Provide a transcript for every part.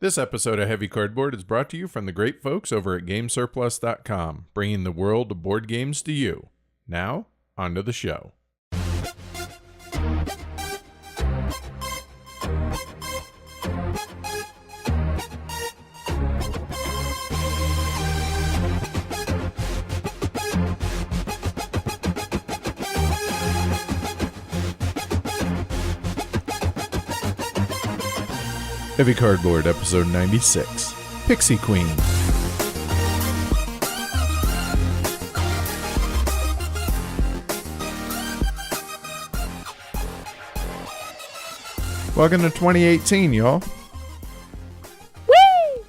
This episode of Heavy Cardboard is brought to you from the great folks over at GameSurplus.com, bringing the world of board games to you. Now, on to the show. Heavy Cardboard, episode 96, Pixie Queen. Welcome to 2018, y'all. Woo!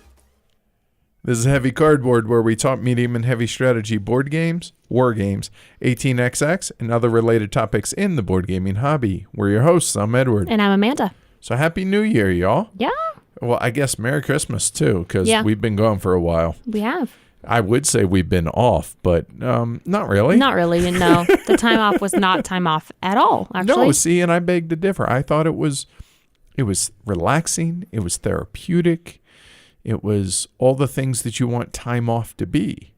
This is Heavy Cardboard, where we talk medium and heavy strategy board games, war games, 18xx, and other related topics in the board gaming hobby. We're your hosts. I'm Edward. And I'm Amanda. So happy New Year, y'all. Yeah. Well, I guess Merry Christmas, too, because we've been gone for a while. We have. I would say we've been off, but not really. Not really, no. The time off was not time off at all, actually. No, see, and I beg to differ. I thought it was relaxing. It was therapeutic. It was all the things that you want time off to be.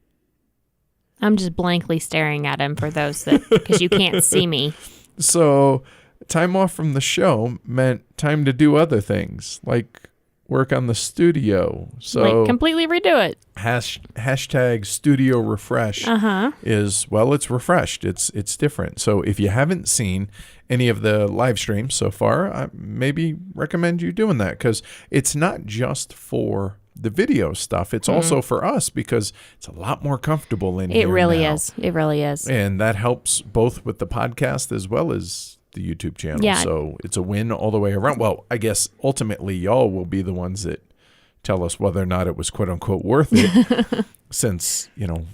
I'm just blankly staring at him for those that, because you can't see me. So time off from the show meant time to do other things, like work on the studio. So like completely redo it. Hashtag studio refresh is, well, it's refreshed. It's different. So if you haven't seen any of the live streams so far, I maybe recommend you doing that, because it's not just for the video stuff. It's also for us, because it's a lot more comfortable in here. It really now. is. It really is. And that helps both with the podcast as well as the YouTube channel. Yeah. So it's a win all the way around. Well, I guess ultimately y'all will be the ones that tell us whether or not it was quote unquote worth it. Since,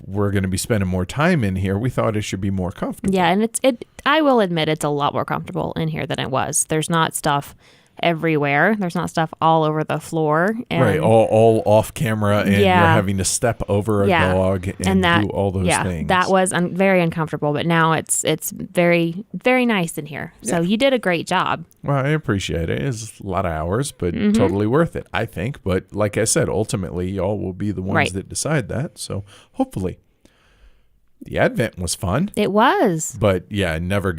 we're going to be spending more time in here, we thought it should be more comfortable. Yeah, and I will admit it's a lot more comfortable in here than it was. There's not stuff everywhere. There's not stuff all over the floor. And right, all off camera, and you're having to step over a dog and do all those things. That was very uncomfortable, but now it's very, very nice in here. So you did a great job. Well, I appreciate it. It's a lot of hours, but totally worth it, I think. But like I said, ultimately, y'all will be the ones that decide that. So hopefully. The Advent was fun. It was. But yeah, never,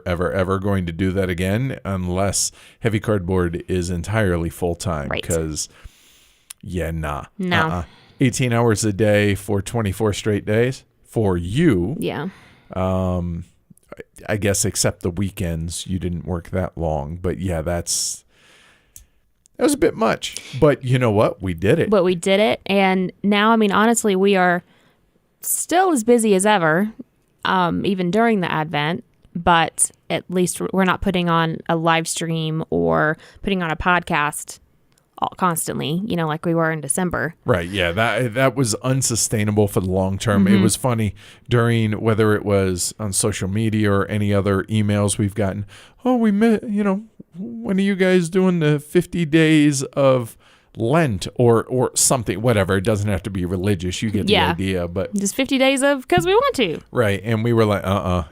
ever going to do that again unless Heavy Cardboard is entirely full-time. Right. Because, no. 18 hours a day for 24 straight days for you. Yeah. I guess except the weekends, you didn't work that long. But yeah, that was a bit much. But you know what? We did it. But we did it. And now, honestly, we are still as busy as ever, even during the Advent, but at least we're not putting on a live stream or putting on a podcast constantly, like we were in December. Right. Yeah. That was unsustainable for the long term. It was funny during, whether it was on social media or any other emails we've gotten. Oh, we met, when are you guys doing the 50 days of Lent or something, whatever. It doesn't have to be religious. You get the idea. But just 50 days of, because we want to. Right. And we were like, no,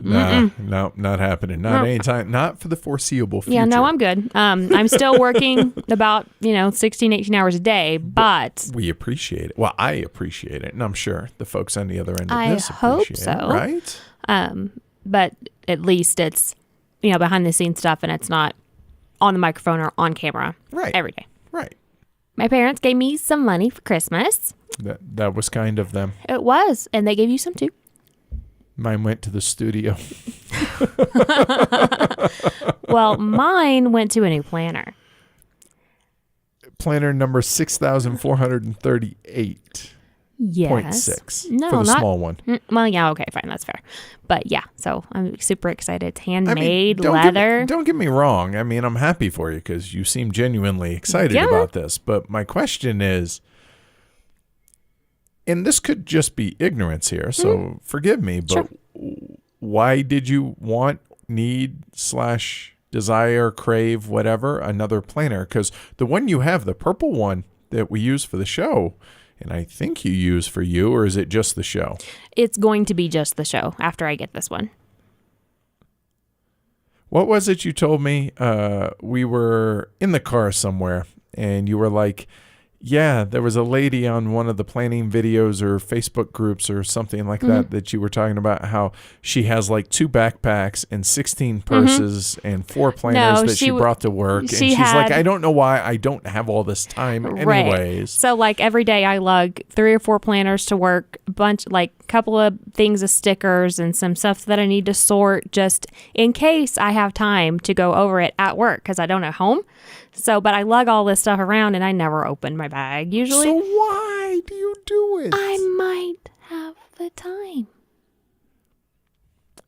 not happening. Not anytime. Not for the foreseeable future. Yeah, no, I'm good. I'm still working about, 16, 18 hours a day, but we appreciate it. Well, I appreciate it. And I'm sure the folks on the other end of this appreciate it. I hope so. Right? But at least it's, behind the scenes stuff, and it's not on the microphone or on camera every day. Right. My parents gave me some money for Christmas. That was kind of them. It was. And they gave you some too. Mine went to the studio. Well, mine went to a new planner. Planner number 6,438. Yes. 0.6 No, for the not, small one. Well, yeah, okay, fine. That's fair. But yeah, so I'm super excited. It's handmade, leather. Don't get me wrong. I'm happy for you because you seem genuinely excited about this. But my question is, and this could just be ignorance here, so forgive me, but why did you desire, crave, whatever, another planner? Because the one you have, the purple one that we use for the show, and I think you use for you, or is it just the show? It's going to be just the show after I get this one. What was it you told me? We were in the car somewhere, and you were like, Yeah, there was a lady on one of the planning videos or Facebook groups or something like that you were talking about how she has like 2 backpacks and 16 purses and 4 planners that she brought to work. And she's like, I don't know why I don't have all this time anyways. Right. So like every day I lug 3 or 4 planners to work, a couple of things of stickers and some stuff that I need to sort just in case I have time to go over it at work because I don't at home. So, but I lug all this stuff around and I never open my bag usually. So why do you do it? I might have the time.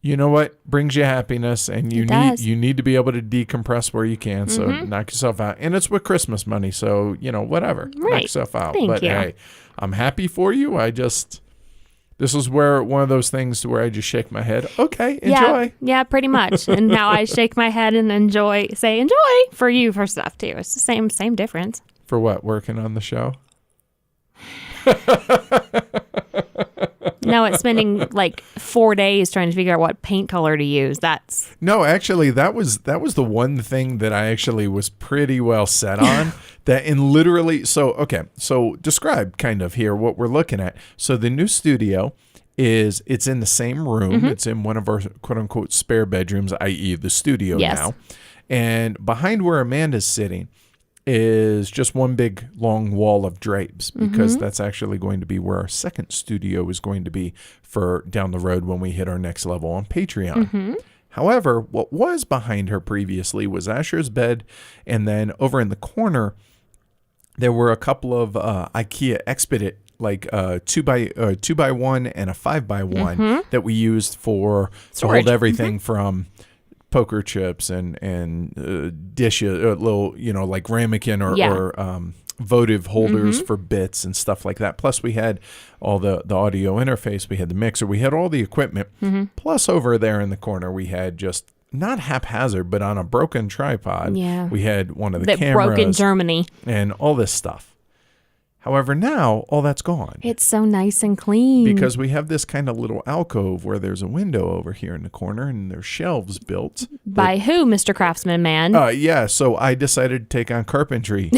You know what brings you happiness, and you need to be able to decompress where you can. So knock yourself out, and it's with Christmas money. So whatever, knock yourself out. Thank you. Hey, I'm happy for you. This is where one of those things where I just shake my head. Okay, enjoy. Yeah, pretty much. And now I shake my head and enjoy for you for stuff too. It's the same difference. For what? Working on the show? No, it's spending like 4 days trying to figure out what paint color to use. No, actually, that was the one thing that I actually was pretty well set on. That in literally, so describe kind of here what we're looking at. So the new studio it's in the same room. It's in one of our quote unquote spare bedrooms, i.e. the studio now. And behind where Amanda's sitting is just one big long wall of drapes because that's actually going to be where our second studio is going to be for down the road when we hit our next level on Patreon. However, what was behind her previously was Asher's bed, and then over in the corner there were a couple of IKEA Expedit like 2x1 and a 5x1 that we used for to hold everything from poker chips and dishes, little like ramekin or votive holders for bits and stuff like that. Plus we had all the audio interface, we had the mixer, we had all the equipment. Plus over there in the corner we had just not haphazard, but on a broken tripod. Yeah, we had one of the cameras broke in Germany and all this stuff. However, now all that's gone. It's so nice and clean. Because we have this kind of little alcove where there's a window over here in the corner and there's shelves built. By who, Mr. Craftsman Man? Yeah, so I decided to take on carpentry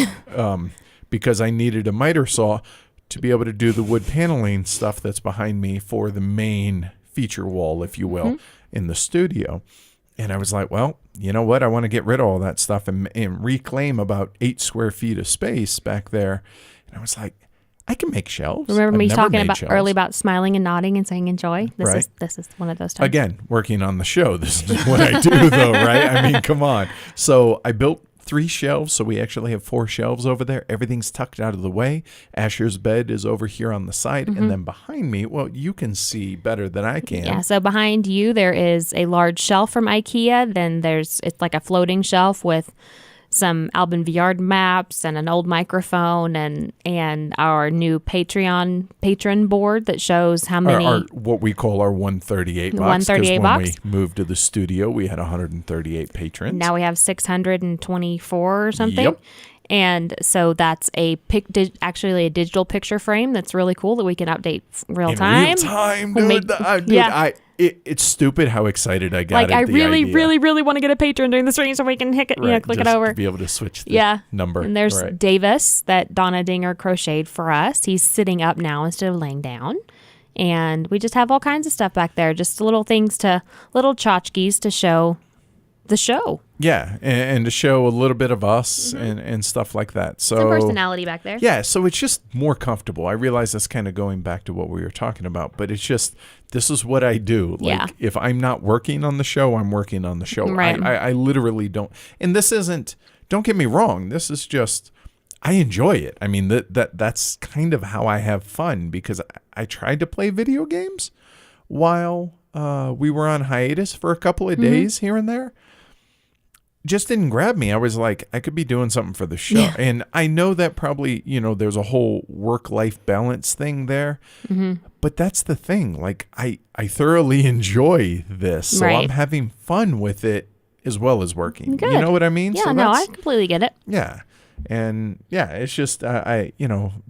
because I needed a miter saw to be able to do the wood paneling stuff that's behind me for the main feature wall, if you will, in the studio. And I was like, well, you know what? I want to get rid of all that stuff and reclaim about 8 square feet of space back there. And I was like, I can make shelves. Remember me talking about early about smiling and nodding and saying enjoy? This is one of those times. Again, working on the show. This is what I do though, right? I mean, come on. So I built 3 shelves. So we actually have 4 shelves over there. Everything's tucked out of the way. Asher's bed is over here on the side. And then behind me, well, you can see better than I can. Yeah. So behind you, there is a large shelf from IKEA. Then it's like a floating shelf with some Albin Viard maps and an old microphone and our new patron board that shows how many our what we call our 138 box. 138 box. When we moved to the studio, we had 138 patrons. Now we have 624 or something. Yep. And so that's actually a digital picture frame that's really cool that we can update real time. Dude. It's stupid how excited I got. I really want to get a patron during the stream so we can click it over. Be able to switch the number. And there's Davis that Donna Dinger crocheted for us. He's sitting up now instead of laying down. And we just have all kinds of stuff back there. Just little tchotchkes to show the show. Yeah, and to show a little bit of us and stuff like that. So some personality back there. Yeah, so it's just more comfortable. I realize that's kind of going back to what we were talking about, but it's just, this is what I do. Like, if I'm not working on the show, I'm working on the show. Right. I literally don't. And this isn't, don't get me wrong, this is just, I enjoy it. I mean, that's kind of how I have fun because I tried to play video games while we were on hiatus for a couple of days here and there. Just didn't grab me. I was like, I could be doing something for the show. Yeah. And I know that probably, there's a whole work-life balance thing there. But that's the thing. Like, I thoroughly enjoy this. So I'm having fun with it as well as working. Good. You know what I mean? Yeah, so no, I completely get it. Yeah. And, yeah, it's just,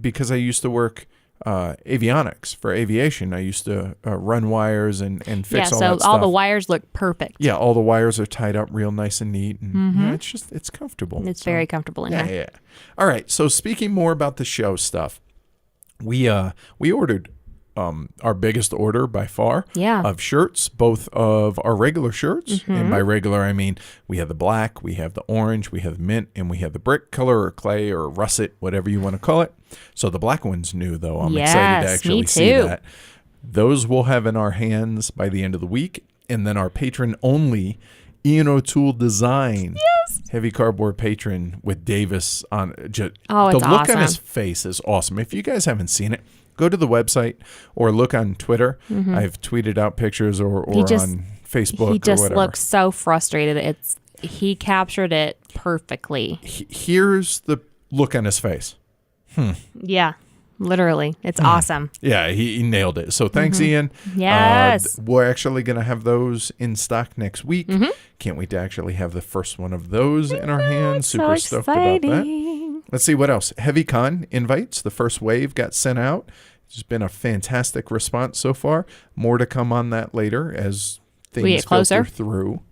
because I used to work avionics for aviation. I used to run wires and fix all that stuff. So all the wires look perfect. Yeah, all the wires are tied up real nice and neat. And it's comfortable. It's very comfortable in here. Yeah. All right. So speaking more about the show stuff, we ordered our biggest order by far of shirts, both of our regular shirts. And by regular, I mean we have the black, we have the orange, we have mint, and we have the brick color or clay or russet, whatever you want to call it. So the black one's new, though. I'm excited to actually see that. Those we'll have in our hands by the end of the week. And then our patron-only Ian O'Toole design heavy cardboard patron with Davis on. It's the look awesome. on his face is awesome. If you guys haven't seen it, go to the website or look on Twitter. I've tweeted out pictures or on Facebook. He just or whatever. looks so frustrated. He captured it perfectly. Here's the look on his face. Yeah, literally. It's awesome. Yeah, he nailed it. So thanks, Ian. Yes. We're actually going to have those in stock next week. Can't wait to actually have the first one of those in our hands. Super so stoked about that. exciting. Let's see what else. HeavyCon invites. The first wave got sent out. It's been a fantastic response so far. More to come on that later as things filter through.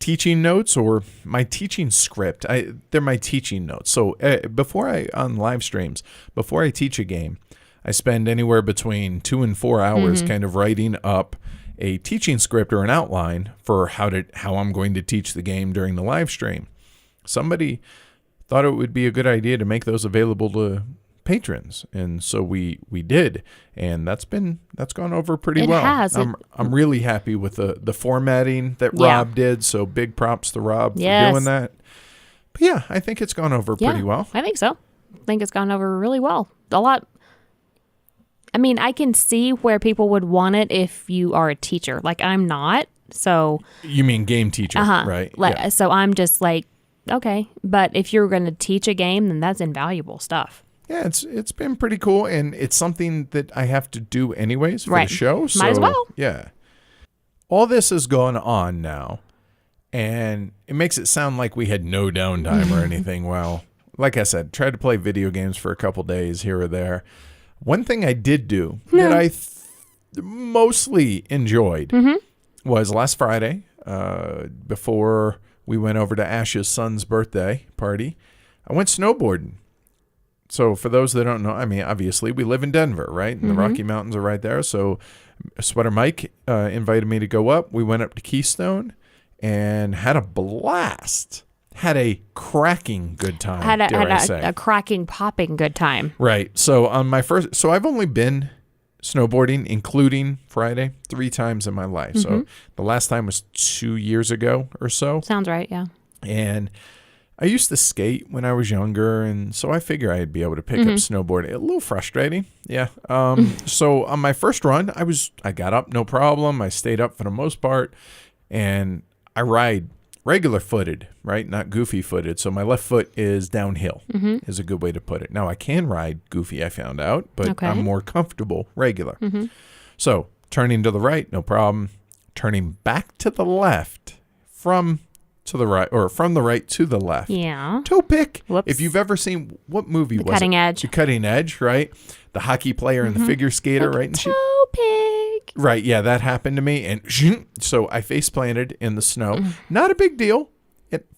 Teaching notes or my teaching script. They're my teaching notes. So on live streams, before I teach a game, I spend anywhere between 2 and 4 hours kind of writing up a teaching script or an outline for how I'm going to teach the game during the live stream. Somebody thought it would be a good idea to make those available to patrons, and so we did, and that's gone over pretty well. It has. I'm really happy with the formatting that Rob did, so big props to Rob for doing that. But yeah, I think it's gone over pretty well. I think so. I think it's gone over really well. A lot. I mean, I can see where people would want it if you are a teacher. Like, I'm not, so. You mean game teacher, right? So I'm just like, okay, but if you're going to teach a game, then that's invaluable stuff. Yeah, it's been pretty cool, and it's something that I have to do anyways for the show. So, might as well. Yeah. All this has gone on now, and it makes it sound like we had no downtime or anything. Well, like I said, tried to play video games for a couple days here or there. One thing I did do that I mostly enjoyed was last Friday, before we went over to Ash's son's birthday party, I went snowboarding. So for those that don't know, I mean, obviously we live in Denver, right? And the Rocky Mountains are right there. So Sweater Mike invited me to go up. We went up to Keystone and had a blast. Had a cracking good time, A cracking, popping good time. Right. So on my first, so I've only been snowboarding, including Friday, 3 times in my life. So the last time was 2 years ago or so. Sounds right, yeah. And I used to skate when I was younger, and so I figure I'd be able to pick up snowboarding. A little frustrating, yeah. So on my first run, I got up, no problem. I stayed up for the most part, and I ride regular footed, right? Not goofy footed. So my left foot is downhill, is a good way to put it. Now I can ride goofy, I found out, but I'm more comfortable regular. So turning to the right, no problem. Turning back to the left from the right, or from the right to the left. Yeah. Toe pick. Whoops. If you've ever seen, what movie was Cutting it? Edge. The Cutting Edge, right? The hockey player and the figure skater, right? And toe pick. Right, yeah, that happened to me. And so I face planted in the snow. Not a big deal.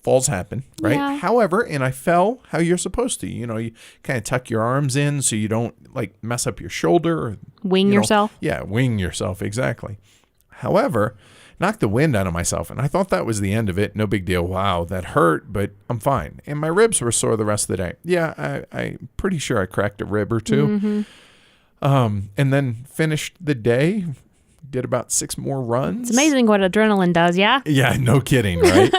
Falls happen, right? Yeah. However, and I fell how you're supposed to. You know, you kind of tuck your arms in so you don't like mess up your shoulder. Or, wing yourself. Yeah, wing yourself, exactly. However, knocked the wind out of myself, and I thought that was the end of it. No big deal. Wow, that hurt, but I'm fine. And my ribs were sore the rest of the day. Yeah, I'm pretty sure I cracked a rib or two. And then finished the day, did about 6 more runs. It's amazing what adrenaline does, yeah? Yeah, no kidding, right?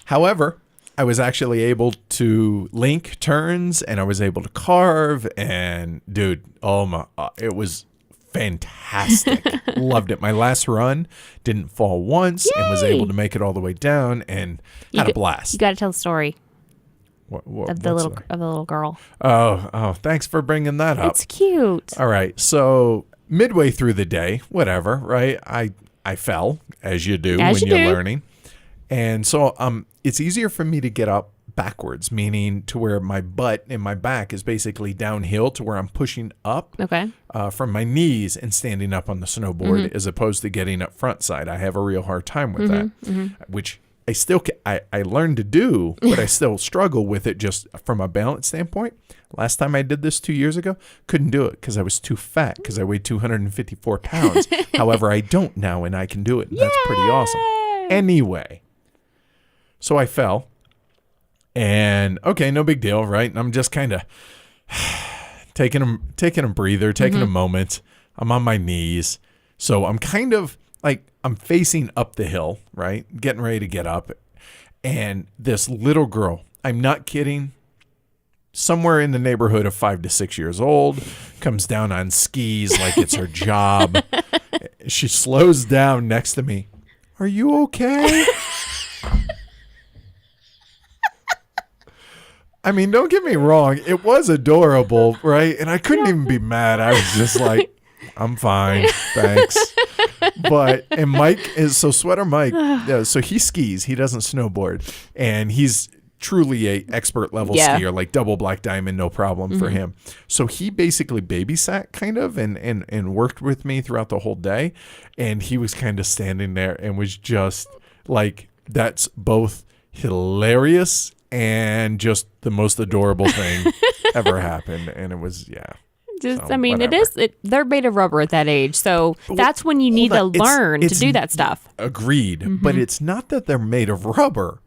However, I was actually able to link turns, and I was able to carve, and dude, it was fantastic. Loved it. My last run, didn't fall once. Yay! And was able to make it all the way down, and had a blast. You got to tell the story of the little girl. Oh, thanks for bringing that up. It's cute. All right, so midway through the day, whatever, right? I fell, as you do when you're learning, and so it's easier for me to get up backwards, meaning to where my butt and my back is basically downhill to where I'm pushing up from my knees and standing up on the snowboard as opposed to getting up front side. I have a real hard time with that, which I still I learned to do, but I still struggle with it just from a balance standpoint. Last time I did this 2 years ago, couldn't do it because I was too fat because I weighed 254 pounds. However, I don't now and I can do it. And that's pretty awesome. Anyway, so I fell and okay, no big deal, right? And I'm just kind of taking a breather, taking a moment. I'm on my knees. So I'm kind of like I'm facing up the hill, right? Getting ready to get up. And this little girl, I'm not kidding, somewhere in the neighborhood of 5 to 6 years old, comes down on skis like it's her job. She slows down next to me. Are you okay? I mean, don't get me wrong. It was adorable, right? And I couldn't even be mad. I was just like, I'm fine. Thanks. And Mike is, so Sweater Mike, so he skis. He doesn't snowboard. And he's truly a expert level skier, like double black diamond, no problem for him. So he basically babysat kind of and worked with me throughout the whole day. And he was kind of standing there and was just like, that's both hilarious and just the most adorable thing ever happened. And it was, Just, so, I mean, whatever. they're made of rubber at that age. So that's when you need to learn to do that stuff. Agreed. But it's not that they're made of rubber.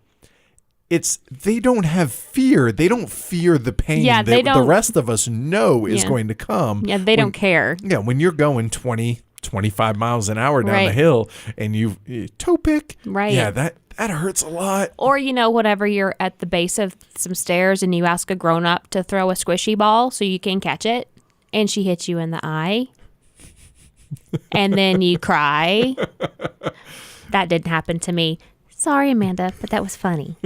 It's they don't have fear. They don't fear the pain that the rest of us know is going to come. Yeah, they don't care. Yeah, when you're going 20, 25 miles an hour down the hill and you toe pick. Right. Yeah, that hurts a lot. Or, whatever, you're at the base of some stairs and you ask a grown-up to throw a squishy ball so you can catch it. And she hits you in the eye. And then you cry. That didn't happen to me. Sorry, Amanda, but that was funny.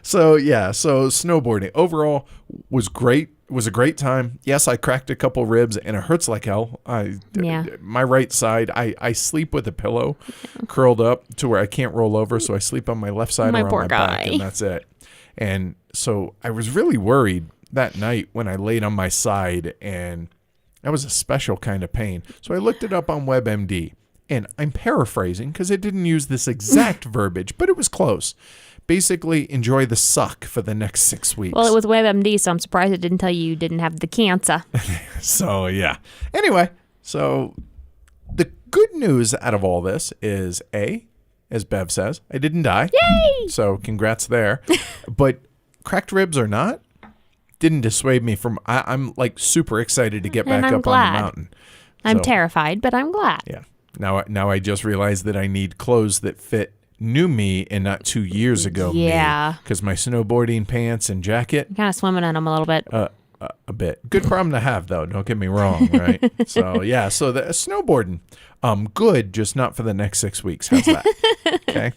So snowboarding overall was great. It was a great time. Yes, I cracked a couple ribs and it hurts like hell. My right side, I sleep with a pillow curled up to where I can't roll over. So I sleep on my left side or on my back and that's it. And so I was really worried that night when I laid on my side and that was a special kind of pain. So I looked it up on WebMD. And I'm paraphrasing because it didn't use this exact verbiage, but it was close. Basically, enjoy the suck for the next 6 weeks. Well, it was WebMD, so I'm surprised it didn't tell you didn't have the cancer. So, yeah. Anyway, so the good news out of all this is, A, as Bev says, I didn't die. Yay! So, congrats there. But cracked ribs or not, didn't dissuade me from, I'm like super excited to get back up on the mountain. I'm terrified, but I'm glad. Yeah. Now I just realized that I need clothes that fit new me and not 2 years ago me. Because my snowboarding pants and jacket. You're kind of swimming in them a little bit. A bit. Good problem to have, though. Don't get me wrong, right? So, so the snowboarding, good, just not for the next 6 weeks. How's that? Okay.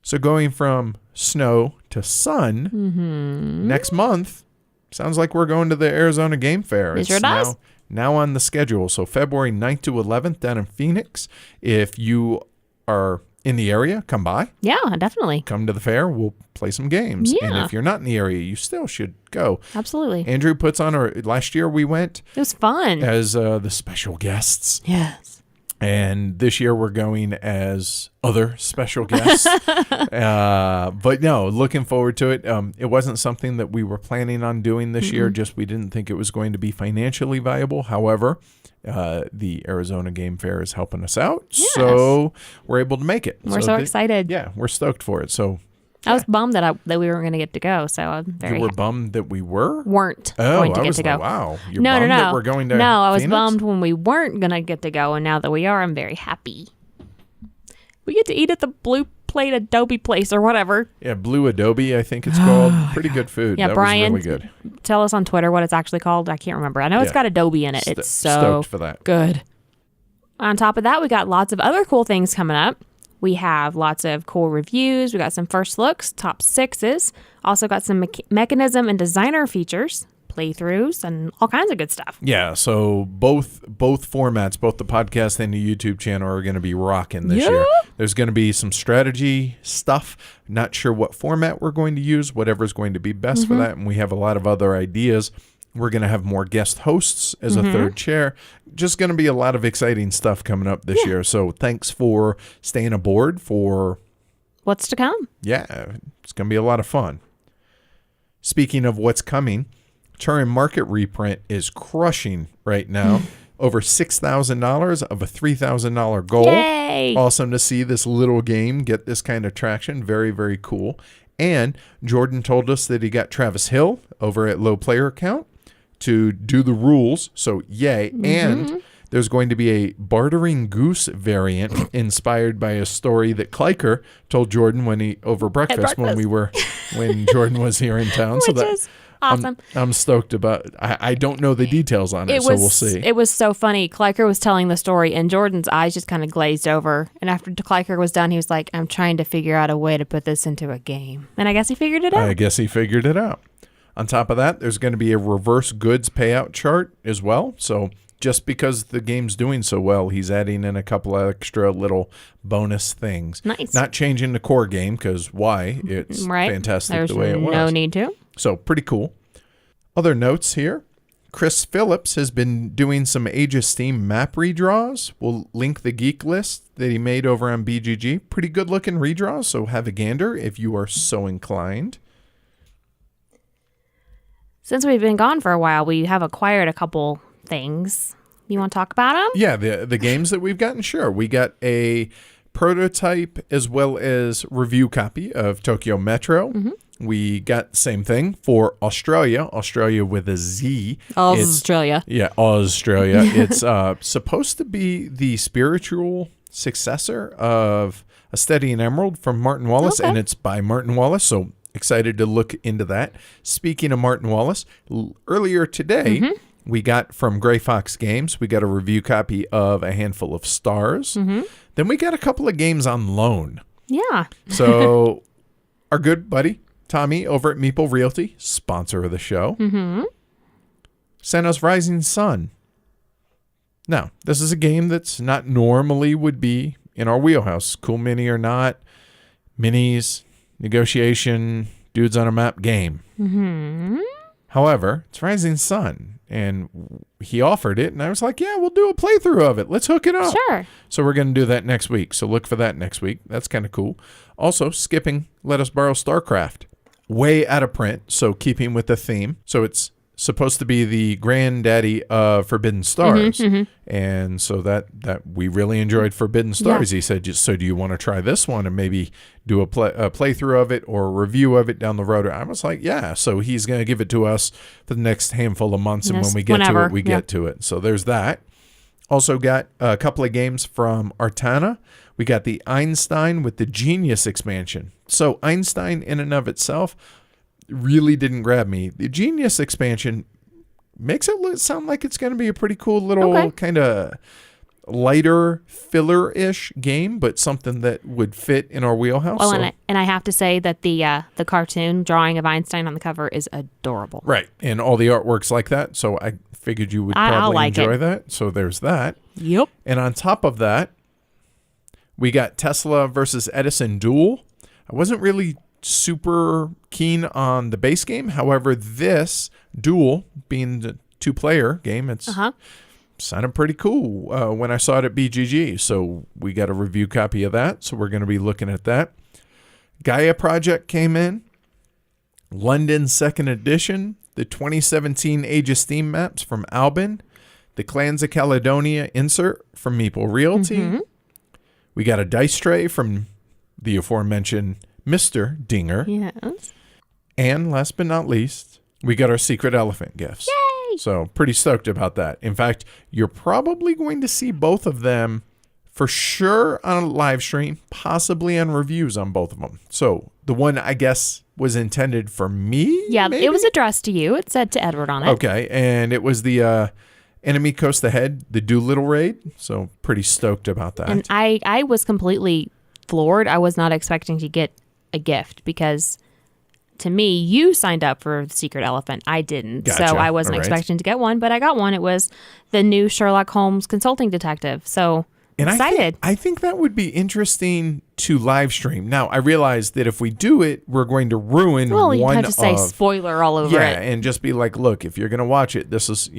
So going from snow to sun next month, sounds like we're going to the Arizona Game Fair. It sure does. Now on the schedule. So February 9th to 11th down in Phoenix. If you are in the area, come by. Yeah, definitely. Come to the fair. We'll play some games. Yeah. And if you're not in the area, you still should go. Absolutely. Andrew puts on last year we went. It was fun. As the special guests. Yes. And this year we're going as other special guests. But no, looking forward to it. It wasn't something that we were planning on doing this year. Just we didn't think it was going to be financially viable. However, the Arizona Game Fair is helping us out. Yes. So we're able to make it. We're so excited. Yeah, we're stoked for it. So I was bummed that we weren't going to get to go. So I'm very You were bummed that we weren't going to get to go. Wow. You're bummed that we're going to No, I was Phoenix? bummed when we weren't going to get to go. And now that we are, I'm very happy. We get to eat at the Blue Plate Adobe place or whatever. Yeah, Blue Adobe, I think it's called. Pretty good food. Yeah, that Brian, was really good. Tell us on Twitter what it's actually called. I can't remember. I know it's got Adobe in it. It's so stoked for that. Good. On top of that, we got lots of other cool things coming up. We have lots of cool reviews. We got some first looks, top sixes. Also got some mechanism and designer features. playthroughs and all kinds of good stuff. Yeah, so both formats, both the podcast and the YouTube channel are going to be rocking this year. There's going to be some strategy stuff. Not sure what format we're going to use, whatever's going to be best for that, and we have a lot of other ideas. We're going to have more guest hosts as a third chair. Just going to be a lot of exciting stuff coming up this year. So thanks for staying aboard for what's to come. Yeah, it's going to be a lot of fun. Speaking of what's coming, Turin Market reprint is crushing right now. Over $6,000 of a $3,000 goal. Yay! Awesome to see this little game get this kind of traction. Very, very cool. And Jordan told us that he got Travis Hill over at Low Player Count to do the rules. So, yay. And there's going to be a Bartering Goose variant inspired by a story that Kleiker told Jordan when he over breakfast when Jordan was here in town. Which is awesome. I'm stoked about it. I don't know the details on it, so we'll see. It was so funny. Kleiker was telling the story, and Jordan's eyes just kind of glazed over. And after Kleiker was done, he was like, I'm trying to figure out a way to put this into a game. And I guess he figured it out. On top of that, there's going to be a reverse goods payout chart as well. So just because the game's doing so well, he's adding in a couple of extra little bonus things. Nice. Not changing the core game, because why? It's fantastic the way it was. No need to. So pretty cool. Other notes here. Chris Phillips has been doing some Age of Steam map redraws. We'll link the geek list that he made over on BGG. Pretty good looking redraws, so have a gander if you are so inclined. Since we've been gone for a while, we have acquired a couple things. You want to talk about them? Yeah, the games that we've gotten, sure. We got a prototype as well as review copy of Tokyo Metro. We got the same thing for Australia with a Z. Australia. Australia. It's supposed to be the spiritual successor of A Steady and Emerald from Martin Wallace, and it's by Martin Wallace, so excited to look into that. Speaking of Martin Wallace, earlier today, we got from Gray Fox Games, we got a review copy of A Handful of Stars. Then we got a couple of games on loan. Yeah. So our good buddy, Tommy, over at Meeple Realty, sponsor of the show, sent us Rising Sun. Now, this is a game that's not normally would be in our wheelhouse. Cool mini or not, minis, negotiation, dudes on a map game. However, it's Rising Sun, and he offered it, and I was like, yeah, we'll do a playthrough of it. Let's hook it up. Sure. So we're going to do that next week, so look for that next week. That's kind of cool. Also, skipping Let Us Borrow StarCraft. Way out of print, so keeping with the theme. So it's supposed to be the granddaddy of Forbidden Stars. And so that we really enjoyed Forbidden Stars. He said, so do you want to try this one and maybe do a playthrough of it or a review of it down the road? I was like, yeah. So he's going to give it to us for the next handful of months. And when we get to it, we get to it. So there's that. Also got a couple of games from Artana. We got the Einstein with the Genius expansion. So Einstein in and of itself really didn't grab me. The Genius expansion makes it sound like it's going to be a pretty cool little kind of lighter filler-ish game, but something that would fit in our wheelhouse. Well, and I have to say that the cartoon drawing of Einstein on the cover is adorable. Right, and all the artwork's like that, so I figured you would probably enjoy that. So there's that. Yep. And on top of that, we got Tesla versus Edison Duel. I wasn't really super keen on the base game. However, this Duel, being the two-player game, it's sounded pretty cool when I saw it at BGG. So we got a review copy of that. So we're going to be looking at that. Gaia Project came in. London 2nd Edition. The 2017 Age of Steam maps from Albin. The Clans of Caledonia insert from Meeple Realty. We got a dice tray from the aforementioned Mr. Dinger. Yes. And last but not least, we got our secret elephant gifts. Yay! So pretty stoked about that. In fact, you're probably going to see both of them for sure on a live stream, possibly on reviews on both of them. So the one, I guess, was intended for me? Yeah, maybe? It was addressed to you. It said to Edward on it. Okay, and it was the Enemy Coast Ahead, the Doolittle raid. So pretty stoked about that. And I was completely floored. I was not expecting to get a gift because to me, you signed up for the Secret Elephant. I didn't. Gotcha. So I wasn't expecting to get one, but I got one. It was the new Sherlock Holmes consulting detective. So excited. I think that would be interesting to live stream. Now, I realize that if we do it, we're going to ruin you have to say spoiler all over it. And just be like, look, if you're going to watch it, this is,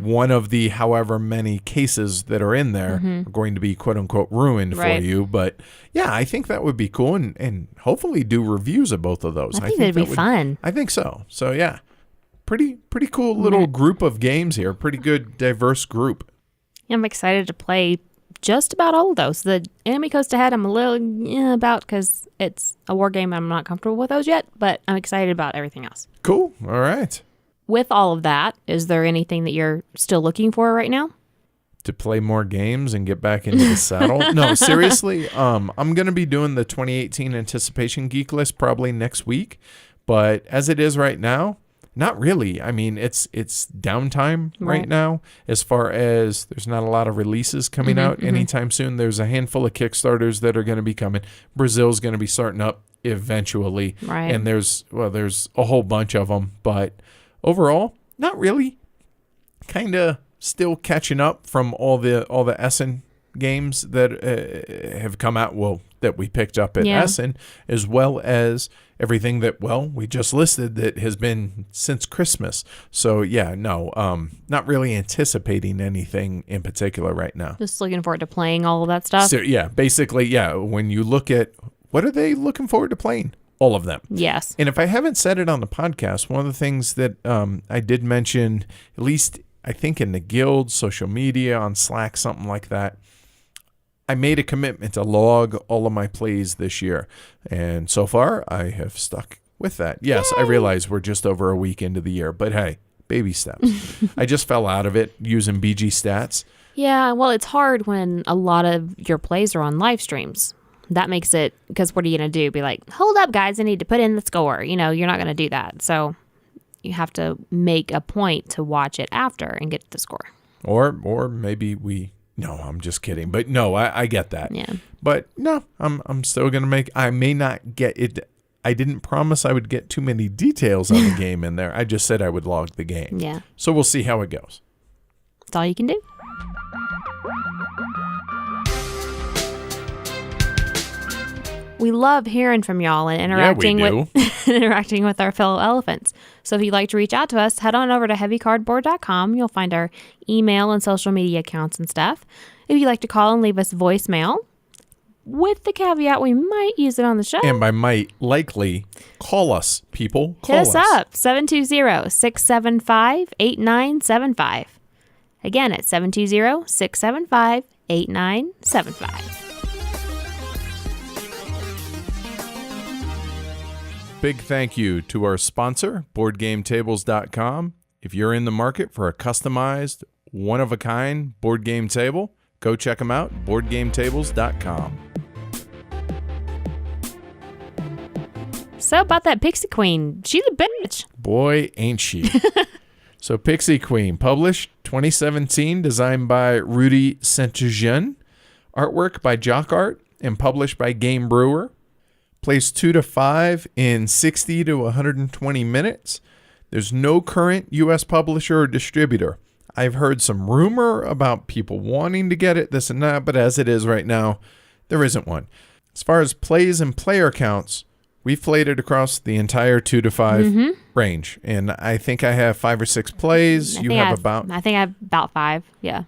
one of the however many cases that are in there are going to be quote unquote ruined for you. But yeah, I think that would be cool and hopefully do reviews of both of those. I think that'd be fun. I think so. So yeah, pretty cool little group of games here. Pretty good, diverse group. I'm excited to play just about all of those. The Enemy Coast Ahead, I'm a little about because it's a war game. I'm not comfortable with those yet, but I'm excited about everything else. Cool. All right. With all of that, is there anything that you're still looking for right now? To play more games and get back into the saddle? No, seriously. I'm going to be doing the 2018 Anticipation Geek List probably next week, but as it is right now, not really. I mean, it's downtime right now as far as there's not a lot of releases coming out anytime soon. There's a handful of Kickstarters that are going to be coming. Brazil's going to be starting up eventually. Right. And there's a whole bunch of them. But overall, not really. Kind of still catching up from all the Essen games that have come out, that we picked up at Essen, as well as everything that, we just listed that has been since Christmas. So, not really anticipating anything in particular right now. Just looking forward to playing all of that stuff. So, basically, when you look at what are they looking forward to playing? All of them. Yes. And if I haven't said it on the podcast, one of the things that I did mention, at least I think in the guild, social media, on Slack, something like that, I made a commitment to log all of my plays this year. And so far, I have stuck with that. Yes, I realize we're just over a week into the year, but hey, baby steps. I just fell out of it using BG Stats. Yeah, well, it's hard when a lot of your plays are on live streams. That makes it, because what are you going to do? Be like, hold up, guys, I need to put in the score. You're not going to do that. So you have to make a point to watch it after and get the score. Or maybe no, I'm just kidding. But no, I get that. Yeah. But no, I'm still going to I may not get it. I didn't promise I would get too many details on the game in there. I just said I would log the game. Yeah. So we'll see how it goes. That's all you can do. We love hearing from y'all and interacting with our fellow elephants. So if you'd like to reach out to us, head on over to heavycardboard.com. You'll find our email and social media accounts and stuff. If you'd like to call and leave us voicemail, with the caveat we might use it on the show. And by might, likely, call us, people. Hit us up, 720-675-8975. Again, at 720-675-8975. Big thank you to our sponsor, BoardGameTables.com. If you're in the market for a customized, one-of-a-kind board game table, go check them out, BoardGameTables.com. So about that Pixie Queen, she's a bitch. Boy, ain't she. So Pixie Queen, published 2017, designed by Rudy Saint-Jean, artwork by Jock Art, and published by Game Brewer. Plays 2 to 5 in 60 to 120 minutes. There's no current U.S. publisher or distributor. I've heard some rumor about people wanting to get it, this and that, but as it is right now, there isn't one. As far as plays and player counts, we've played it across the entire 2 to 5 range. And I think I have 5 or 6 plays. I think I have about 5, yeah.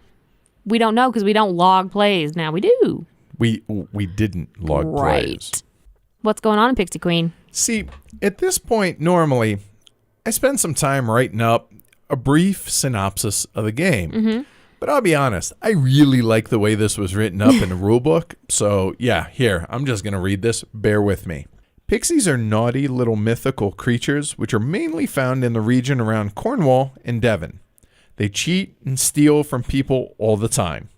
We don't know because we don't log plays. Now we do. We didn't log plays. What's going on in Pixie Queen? See, at this point, normally, I spend some time writing up a brief synopsis of the game. But I'll be honest, I really like the way this was written up in the rulebook. So, here, I'm just going to read this. Bear with me. Pixies are naughty little mythical creatures which are mainly found in the region around Cornwall and Devon. They cheat and steal from people all the time.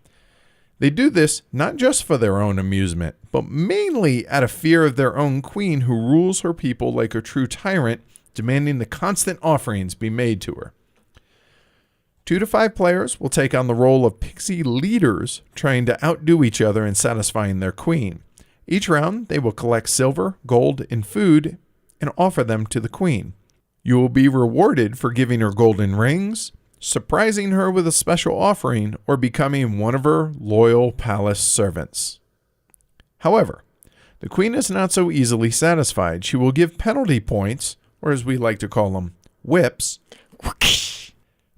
They do this not just for their own amusement, but mainly out of fear of their own queen who rules her people like a true tyrant, demanding the constant offerings be made to her. 2 to 5 players will take on the role of pixie leaders, trying to outdo each other in satisfying their queen. Each round, they will collect silver, gold, and food and offer them to the queen. You will be rewarded for giving her golden rings, surprising her with a special offering, or becoming one of her loyal palace servants. However, the queen is not so easily satisfied. She will give penalty points, or as we like to call them, whips,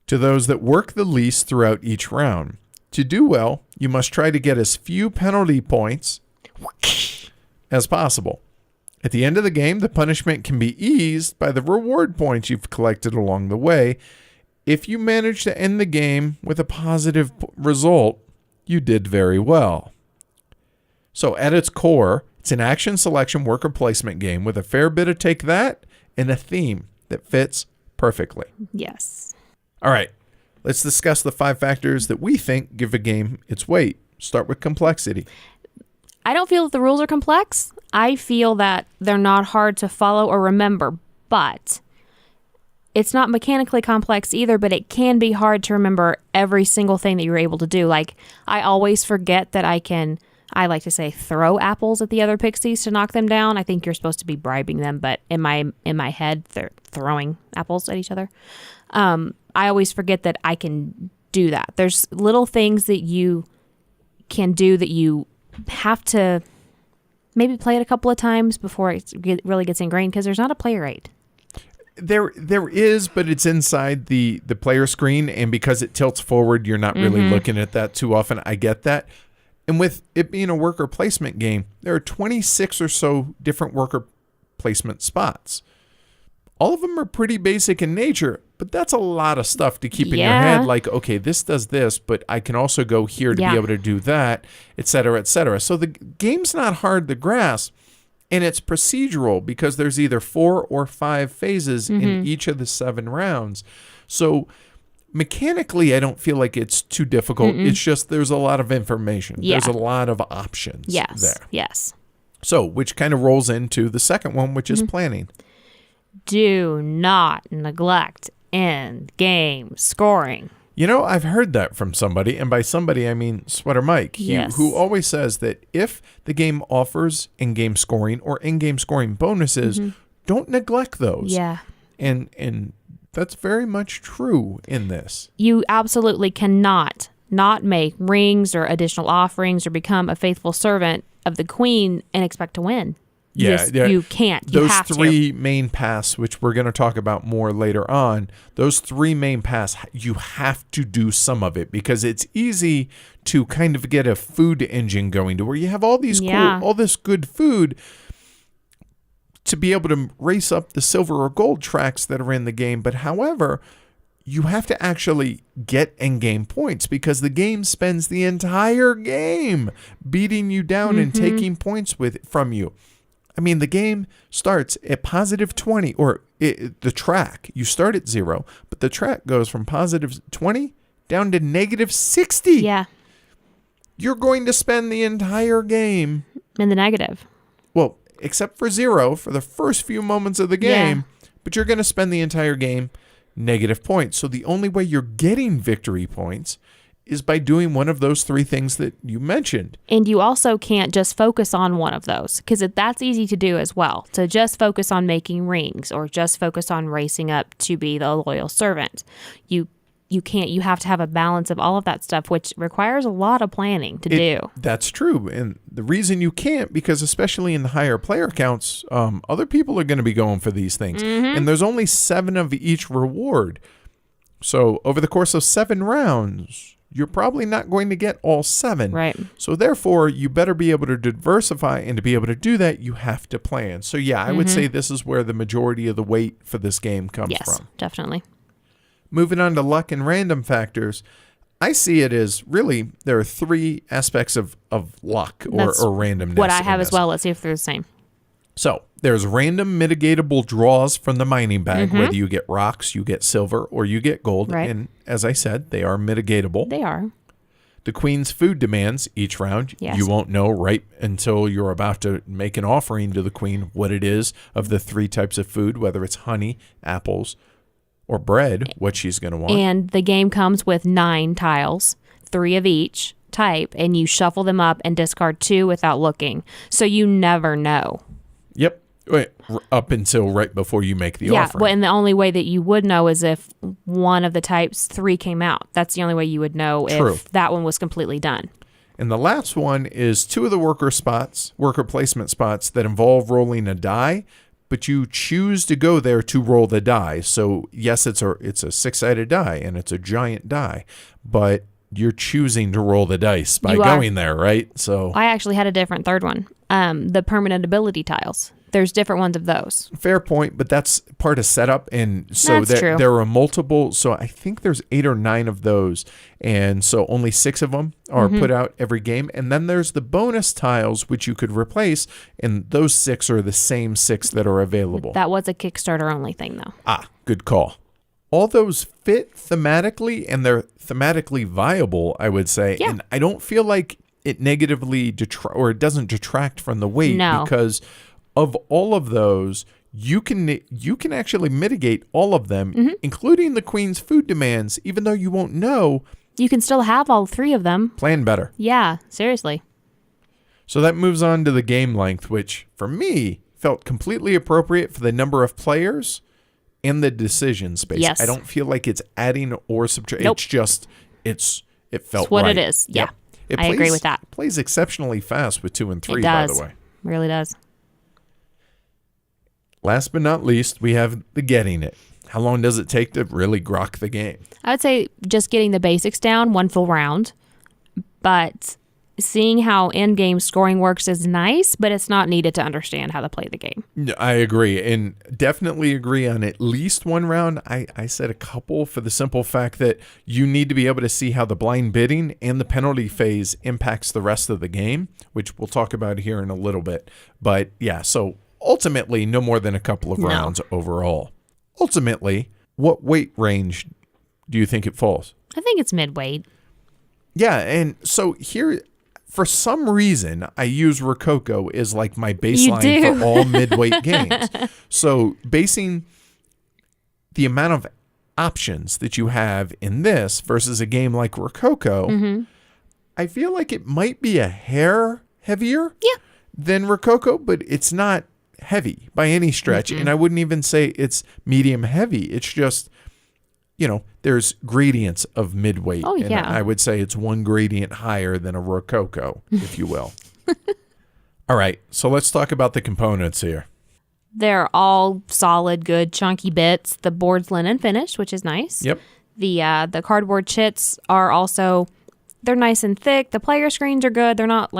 to those that work the least throughout each round. To do well, you must try to get as few penalty points as possible. At the end of the game, the punishment can be eased by the reward points you've collected along the way. If you manage to end the game with a positive result, you did very well. So at its core, it's an action selection worker placement game with a fair bit of take that and a theme that fits perfectly. Yes. All right, let's discuss the 5 factors that we think give a game its weight. Start with complexity. I don't feel that the rules are complex. I feel that they're not hard to follow or remember, but it's not mechanically complex either, but it can be hard to remember every single thing that you're able to do. Like, I always forget that I like to say throw apples at the other pixies to knock them down. I think you're supposed to be bribing them, but in my head, they're throwing apples at each other. I always forget that I can do that. There's little things that you can do that you have to maybe play it a couple of times before it really gets ingrained, because there's not a play rate. There is, but it's inside the player screen, and because it tilts forward, you're not really looking at that too often. I get that. And with it being a worker placement game, there are 26 or so different worker placement spots. All of them are pretty basic in nature, but that's a lot of stuff to keep in your head. Like, okay, this does this, but I can also go here to be able to do that, et cetera, et cetera. So the game's not hard to grasp, and it's procedural because there's either 4 or 5 phases in each of the 7 rounds. So mechanically, I don't feel like it's too difficult. It's just there's a lot of information. Yeah. There's a lot of options there. Yes. So, which kind of rolls into the second one, which is planning. Do not neglect end-game scoring. You know, I've heard that from somebody, and by somebody I mean Sweater Mike, who always says that if the game offers in-game scoring or in-game scoring bonuses, don't neglect those. Yeah. And that's very much true in this. You absolutely cannot not make rings or additional offerings or become a faithful servant of the queen and expect to win. You can't. You those have 3 main paths, which we're going to talk about more later on, those 3 main paths, you have to do some of it because it's easy to kind of get a food engine going to where you have all these all this good food to be able to race up the silver or gold tracks that are in the game. But however, you have to actually get in-game points because the game spends the entire game beating you down and taking points from you. I mean, the game starts at positive 20, or the track. You start at 0, but the track goes from positive 20 down to negative 60. Yeah. You're going to spend the entire game in the negative. Well, except for 0 for the first few moments of the game, but you're going to spend the entire game negative points. So the only way you're getting victory points is by doing one of those 3 things that you mentioned. And you also can't just focus on one of those, because that's easy to do as well, to just focus on making rings or just focus on racing up to be the loyal servant. You can't. You have to have a balance of all of that stuff, which requires a lot of planning to do. That's true. And the reason you can't, because especially in the higher player counts, other people are going to be going for these things. And there's only 7 of each reward. So over the course of 7 rounds, you're probably not going to get all 7. Right. So therefore, you better be able to diversify, and to be able to do that, you have to plan. So yeah, I would say this is where the majority of the weight for this game comes from. Yes, definitely. Moving on to luck and random factors, I see it as really there are 3 aspects of luck or randomness. What I have as well. Let's see if they're the same. So there's random mitigatable draws from the mining bag, whether you get rocks, you get silver, or you get gold. Right. And as I said, they are mitigatable. They are. The queen's food demands each round. Yes. You won't know right until you're about to make an offering to the queen what it is of the 3 types of food, whether it's honey, apples, or bread, what she's going to want. And the game comes with 9 tiles, 3 of each type, and you shuffle them up and discard 2 without looking. So you never know. Yep. Wait, up until right before you make the Yeah, offering. but and the only way that you would know is if one of the types 3 came out. That's the only way you would know if that one was completely done. And the last one is 2 of the worker placement spots that involve rolling a die, but you choose to go there to roll the die. So yes, it's a 6-sided die and it's a giant die, but you're choosing to roll the dice by going there, right? So I actually had a different third one. The permanent ability tiles. There's different ones of those. fair point, but that's part of setup, and so True. there are multiple. So I think there's 8 or 9 of those, and so only 6 of them are put out every game. And then there's the bonus tiles which you could replace, and those 6 are the same 6 that are available. That was a Kickstarter only thing, though. Good call. All those fit thematically, and they're thematically viable, I would say. Yeah. And I don't feel like it negatively it doesn't detract from the weight, because of all of those, you can actually mitigate all of them, including the Queen's food demands, even though you won't know. You can still have all 3 of them. Plan better. Yeah, seriously. So that moves on to the game length, which for me felt completely appropriate for the number of players and the decision space. Yes. I don't feel like it's adding or subtracting. Nope. It's just it felt It's what right. it is. Yeah. It I agree with that. Plays exceptionally fast with 2 and 3, It by does. the way. Really does. Last but not least, we have the getting it. How long does it take to really grok the game? I would say just getting the basics down, 1 full round. But seeing how in-game scoring works is nice, but it's not needed to understand how to play the game. I agree, and definitely agree on at least 1 round. I said a couple for the simple fact that you need to be able to see how the blind bidding and the penalty phase impacts the rest of the game, which we'll talk about here in a little bit. But yeah, so ultimately no more than a couple of rounds overall. Ultimately, what weight range do you think it falls? I think it's mid-weight. Yeah, and so here, for some reason, I use Rococo as like my baseline for all midweight games. So basing the amount of options that you have in this versus a game like Rococo, I feel like it might be a hair heavier than Rococo, but it's not heavy by any stretch. And I wouldn't even say it's medium heavy. It's just, there's gradients of midweight. Oh, and yeah. I would say it's 1 gradient higher than a Rococo, if you will. All right, so let's talk about the components here. They're all solid, good, chunky bits. The board's linen finished, which is nice. Yep. The cardboard chits are also, they're nice and thick. The player screens are good. They're not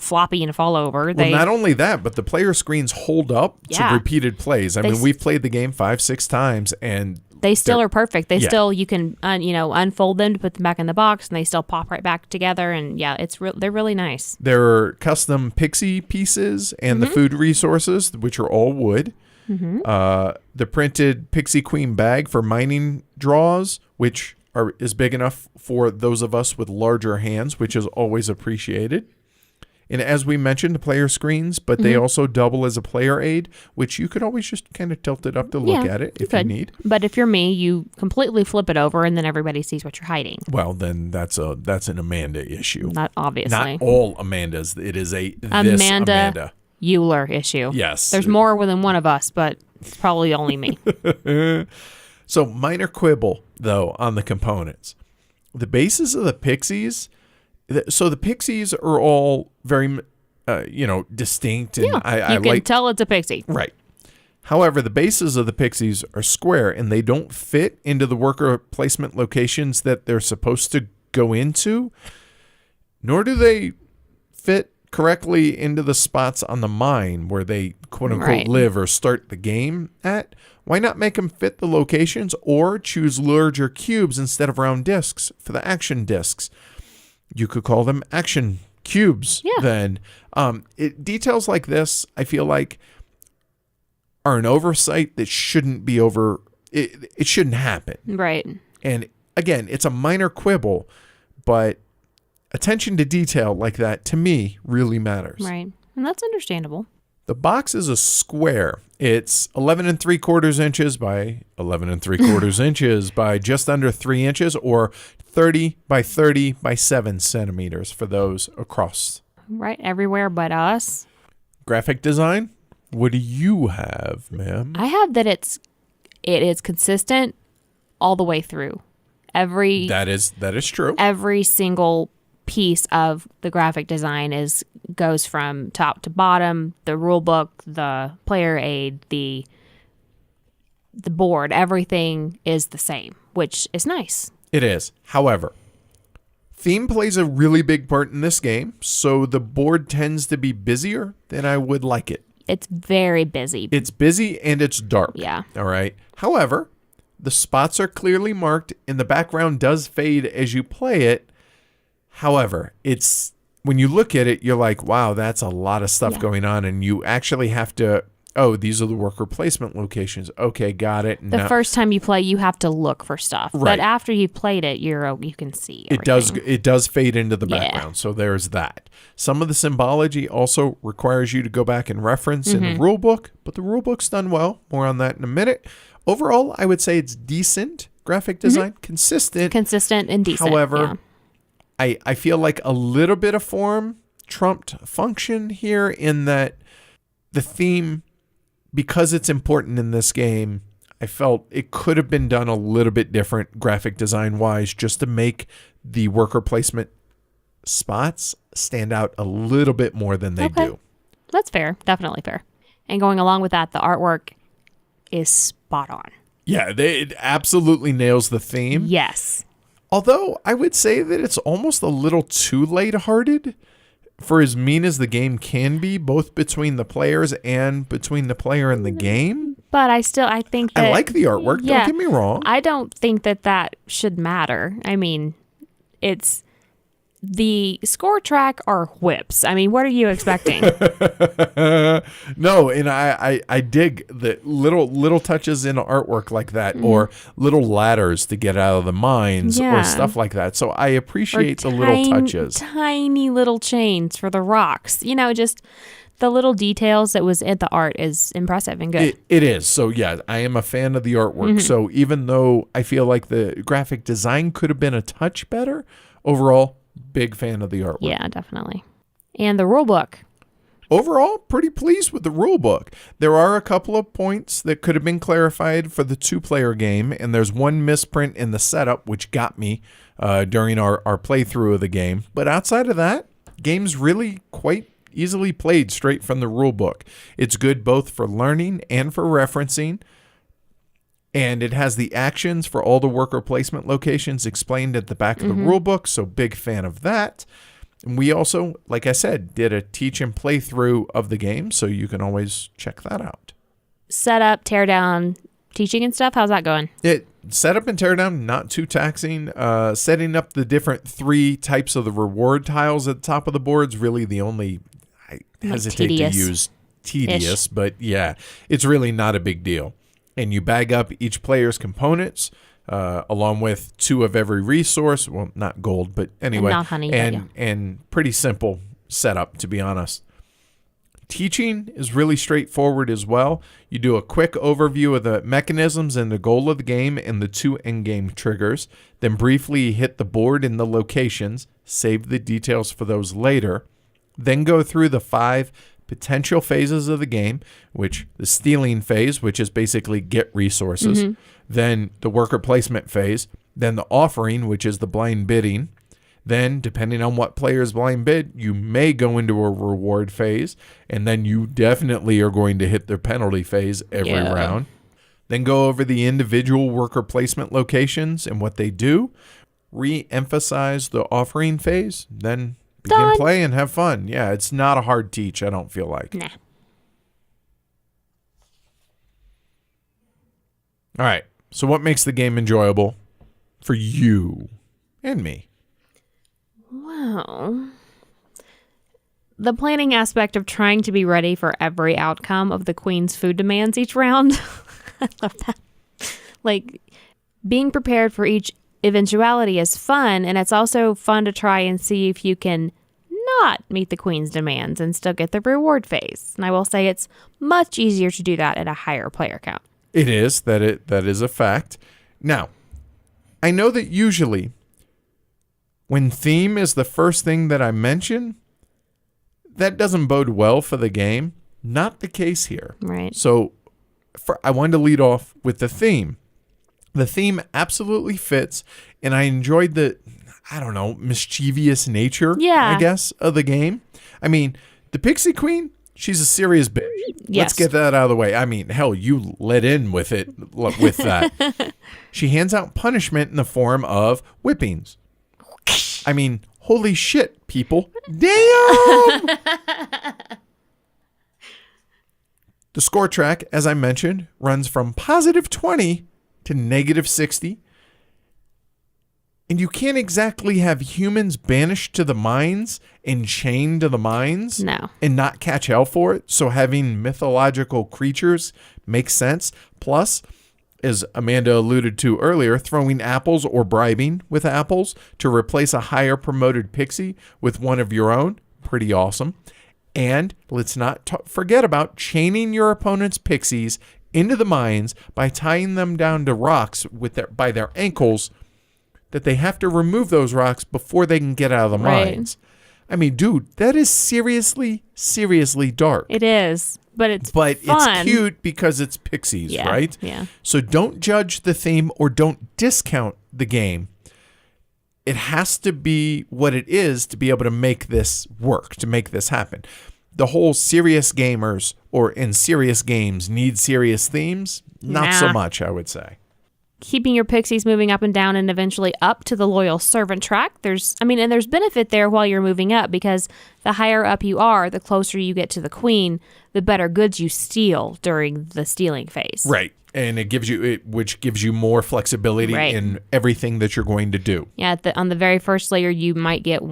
floppy and fall over. Well, not only that, but the player screens hold up to repeated plays. I mean, we've played the game 5-6 times, and they still are perfect. They still, you can unfold them to put them back in the box, and they still pop right back together. And yeah, they're really nice. There are custom Pixie pieces and the food resources, which are all wood. The printed Pixie Queen bag for mining draws, which is big enough for those of us with larger hands, which is always appreciated. And as we mentioned, the player screens, but they also double as a player aid, which you could always just kind of tilt it up to look at it if you need. But if you're me, you completely flip it over, and then everybody sees what you're hiding. Well, then that's an Amanda issue. Not obviously. Not all Amandas. It is this Amanda Euler issue. Yes. There's more than one of us, but it's probably only me. So minor quibble, though, on the components. The bases of the Pixies... So the Pixies are all very, distinct, and I you can tell it's a Pixie. Right. However, the bases of the Pixies are square, and they don't fit into the worker placement locations that they're supposed to go into, nor do they fit correctly into the spots on the mine where they quote-unquote live or start the game at. Why not make them fit the locations, or choose larger cubes instead of round discs for the action discs? You could call them action cubes then. Details like this, I feel like, are an oversight that shouldn't be it shouldn't happen. Right. And again, it's a minor quibble, but attention to detail like that, to me, really matters. Right. And that's understandable. The box is a square. It's 11 3/4 inches by 11 3/4 inches by just under 3 inches, or 30 by 30 by 7 centimeters for those across. Right. Everywhere but us. Graphic design, What do you have, ma'am? I have that it is consistent all the way through. That is true. Every single piece of the graphic design goes from top to bottom. The rule book, the player aid, the board, everything is the same, which is nice. It is. However, theme plays a really big part in this game, so the board tends to be busier than I would like it. It's very busy. It's busy and it's dark. Yeah. All right. However, the spots are clearly marked and the background does fade as you play it. However, it's when you look at it, you're like, wow, that's a lot of stuff going on. And you actually have to, these are the worker placement locations. Okay, got it. The first time you play, you have to look for stuff. Right. But after you've played it, you can see everything. It does fade into the background. So there's that. Some of the symbology also requires you to go back and reference in the rule book, but the rule book's done well. More on that in a minute. Overall, I would say it's decent graphic design, consistent and decent. However, I feel like a little bit of form trumped function here in that the theme, because it's important in this game, I felt it could have been done a little bit different graphic design wise, just to make the worker placement spots stand out a little bit more than they do. That's fair. Definitely fair. And going along with that, the artwork is spot on. Yeah, it absolutely nails the theme. Yes. Although I would say that it's almost a little too lighthearted for as mean as the game can be, both between the players and between the player and the game. But I think that... I like the artwork, don't get me wrong. I don't think that should matter. I mean, it's... The score track are whips. I mean, what are you expecting? No, and I dig the little touches in artwork like that, or little ladders to get out of the mines, or stuff like that. So I appreciate the little touches. Tiny little chains for the rocks. Just the little details that was in the art is impressive and good. It is. So yeah, I am a fan of the artwork. So even though I feel like the graphic design could have been a touch better, overall, big fan of the artwork. Yeah, definitely. And the rule book. Overall, pretty pleased with the rule book. There are a couple of points that could have been clarified for the two-player game, and there's one misprint in the setup, which got me during our playthrough of the game. But outside of that, game's really quite easily played straight from the rule book. It's good both for learning and for referencing. And it has the actions for all the worker placement locations explained at the back of the rule book, so big fan of that. And we also, like I said, did a teach and playthrough of the game, so you can always check that out. Setup, tear down, teaching and stuff, how's that going? Setup and tear down, not too taxing. Setting up the different 3 types of the reward tiles at the top of the board is really the only, I hesitate to use tedious, but yeah, it's really not a big deal. And you bag up each player's components, along with 2 of every resource. Well, not gold, but anyway. And not honey. And pretty simple setup, to be honest. Teaching is really straightforward as well. You do a quick overview of the mechanisms and the goal of the game and the 2 endgame triggers. Then briefly hit the board and the locations. Save the details for those later. Then go through the 5 potential phases of the game, which the stealing phase, which is basically get resources, then the worker placement phase, then the offering, which is the blind bidding. Then, depending on what player's blind bid, you may go into a reward phase, and then you definitely are going to hit the penalty phase every round. Then go over the individual worker placement locations and what they do, re-emphasize the offering phase, then begin play and have fun. Yeah, it's not a hard teach, I don't feel like. Nah. All right, so what makes the game enjoyable for you and me? Well, the planning aspect of trying to be ready for every outcome of the Queen's food demands each round. I love that. Like, being prepared for each eventuality is fun, and it's also fun to try and see if you can not meet the Queen's demands and still get the reward phase. And I will say it's much easier to do that at a higher player count. It is. That is a fact. Now, I know that usually when theme is the first thing that I mention, that doesn't bode well for the game. Not the case here. Right. So I wanted to lead off with the theme. The theme absolutely fits, and I enjoyed the, I don't know, mischievous nature, I guess, of the game. I mean, the Pixie Queen, she's a serious bitch. Yes. Let's get that out of the way. I mean, hell, you let in with that. She hands out punishment in the form of whippings. I mean, holy shit, people. Damn! The score track, as I mentioned, runs from positive 20 to negative 60. And you can't exactly have humans banished to the mines and chained to the mines and not catch hell for it. So having mythological creatures makes sense. Plus, as Amanda alluded to earlier, throwing apples or bribing with apples to replace a higher promoted pixie with one of your own. Pretty awesome. And let's not forget about chaining your opponent's pixies into the mines by tying them down to rocks by their ankles, that they have to remove those rocks before they can get out of the mines. I mean, dude, that is seriously, seriously dark. It is, but it's fun. It's cute because it's pixies, right? Yeah. So don't judge the theme or don't discount the game. It has to be what it is to be able to make this work, to make this happen. The whole serious gamers or in serious games need serious themes. Not so much, I would say. Keeping your pixies moving up and down and eventually up to the loyal servant track. There's benefit there while you're moving up, because the higher up you are, the closer you get to the queen, the better goods you steal during the stealing phase. Right. And which gives you more flexibility in everything that you're going to do. Yeah, on the very first layer, you get